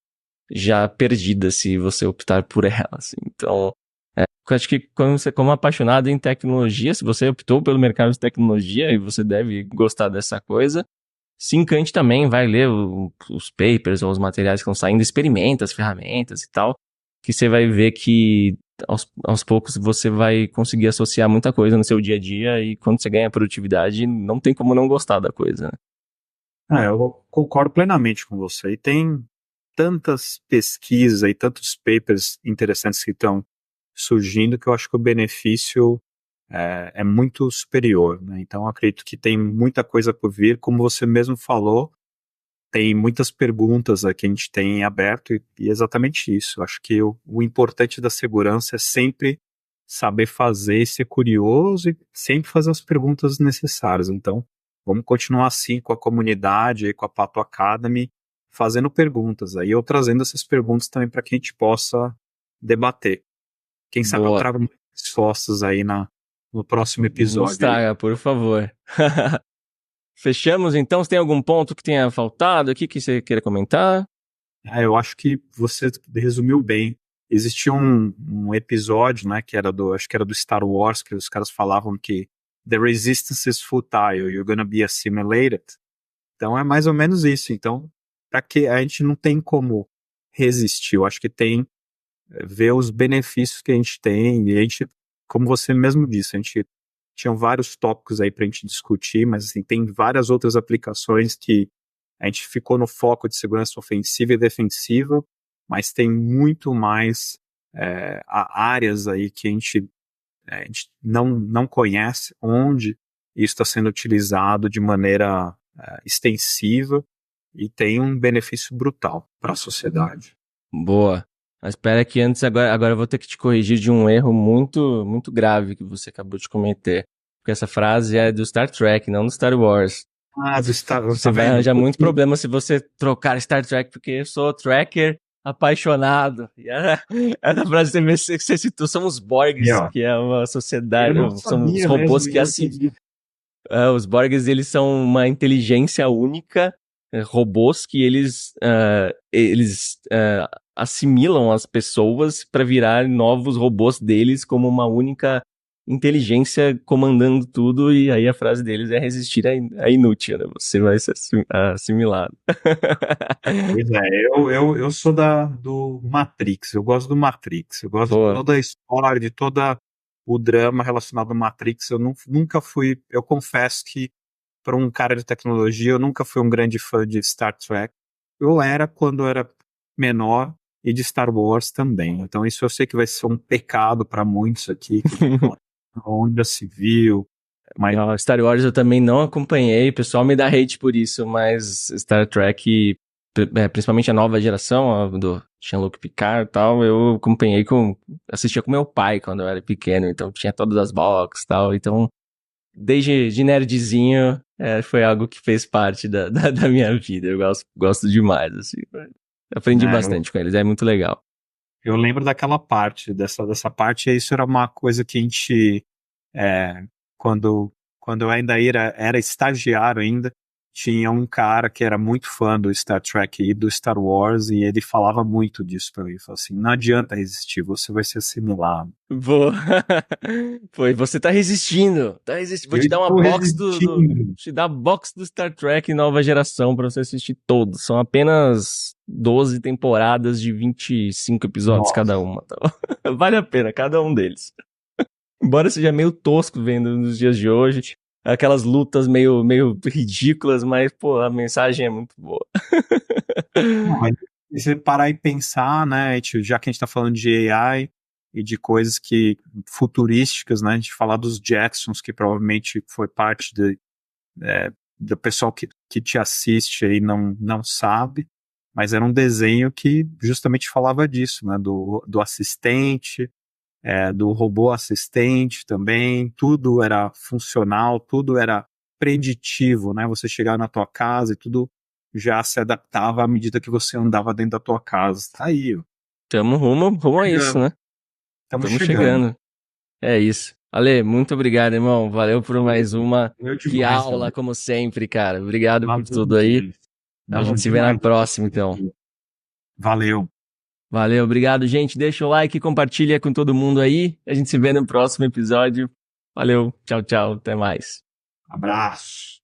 já perdida se você optar por ela, assim. Então, eu acho que quando você, como apaixonado em tecnologia, se você optou pelo mercado de tecnologia e você deve gostar dessa coisa, se encante também, vai ler os papers ou os materiais que estão saindo, experimenta as ferramentas e tal, que você vai ver que aos poucos você vai conseguir associar muita coisa no seu dia a dia e quando você ganha produtividade, não tem como não gostar da coisa, né? Eu concordo plenamente com você. E tem tantas pesquisas e tantos papers interessantes que estão surgindo que eu acho que o benefício é muito superior, né? Então, eu acredito que tem muita coisa por vir. Como você mesmo falou, tem muitas perguntas que a gente tem em aberto e exatamente isso. Eu acho que o importante da segurança é sempre saber fazer e ser curioso e sempre fazer as perguntas necessárias. Então, vamos continuar assim com a comunidade e com a Pato Academy, fazendo perguntas. Aí eu trazendo essas perguntas também para que a gente possa debater. Quem sabe eu Boa. trago mais respostas aí no próximo episódio. Nos traga, por favor. Fechamos, então? Você tem algum ponto que tenha faltado aqui que você queira comentar? Eu acho que você resumiu bem. Existia um episódio, né, acho que era do Star Wars, que os caras falavam que the resistance is futile, you're gonna be assimilated. Então é mais ou menos isso. Então, para que a gente não tem como resistir, eu acho que tem ver os benefícios que a gente tem, e a gente, como você mesmo disse, a gente tinha vários tópicos aí pra gente discutir, mas assim, tem várias outras aplicações que a gente ficou no foco de segurança ofensiva e defensiva, mas tem muito mais áreas aí que a gente não conhece, onde isso está sendo utilizado de maneira extensiva e tem um benefício brutal para a sociedade. Boa. Mas espera que antes, agora eu vou ter que te corrigir de um erro muito, muito grave que você acabou de cometer. Porque essa frase é do Star Trek, não do Star Wars. Do Star Wars. Você vai arranjar muito problema se você trocar Star Trek, porque eu sou tracker apaixonado. E essa frase que você citou, somos Borgs, que é uma sociedade, são os robôs que os Borgs, eles são uma inteligência única, robôs que eles assimilam as pessoas para virar novos robôs deles como uma única inteligência comandando tudo, e aí a frase deles é resistir à inútil, né? Você vai ser assimilado. Pois eu sou do Matrix, eu gosto do Matrix, eu gosto de toda a história, de todo o drama relacionado ao Matrix. Eu nunca fui, eu confesso que para um cara de tecnologia, eu nunca fui um grande fã de Star Trek. Eu era quando eu era menor, e de Star Wars também. Então isso eu sei que vai ser um pecado para muitos aqui, onde já se viu. Mas Star Wars eu também não acompanhei, o pessoal me dá hate por isso, mas Star Trek, principalmente a nova geração, do Jean-Luc Picard e tal, eu acompanhei assistia com meu pai quando eu era pequeno, então tinha todas as boxes e tal, então desde de nerdzinho foi algo que fez parte da minha vida, eu gosto demais, assim, aprendi bastante com eles, é muito legal. Eu lembro daquela parte, dessa parte, e isso era uma coisa que a gente, quando eu ainda era estagiário ainda, tinha um cara que era muito fã do Star Trek e do Star Wars, e ele falava muito disso pra mim. Ele falou assim, não adianta resistir, você vai ser assimilado. Boa. Foi, você tá resistindo. Vou te dar uma box te dar a box do Star Trek nova geração pra você assistir todos. São apenas 12 temporadas de 25 episódios cada uma. Tá? Vale a pena, cada um deles. Embora seja meio tosco vendo nos dias de hoje, aquelas lutas meio ridículas, mas, pô, a mensagem é muito boa. Não, mas se você parar e pensar, né, já que a gente tá falando de AI, e de coisas que futurísticas, né? A gente falar dos Jetsons, que provavelmente foi parte do pessoal que te assiste aí não sabe, mas era um desenho que justamente falava disso, né? Do assistente, do robô assistente também, tudo era funcional, tudo era preditivo, né? Você chegava na tua casa e tudo já se adaptava à medida que você andava dentro da tua casa. Tá aí, ó. Tamo rumo a isso, né? Estamos Tamo chegando. chegando. É isso. Ale, muito obrigado, irmão. Valeu por mais uma. Eu Que demais, aula, galera. como sempre, cara. Obrigado por Valeu tudo aí. demais. A Não, gente se vê na demais. próxima, então. Valeu. Valeu, obrigado, gente. Deixa o like, compartilha com todo mundo aí. A gente se vê no próximo episódio. Valeu, tchau, tchau. Até mais. Abraço.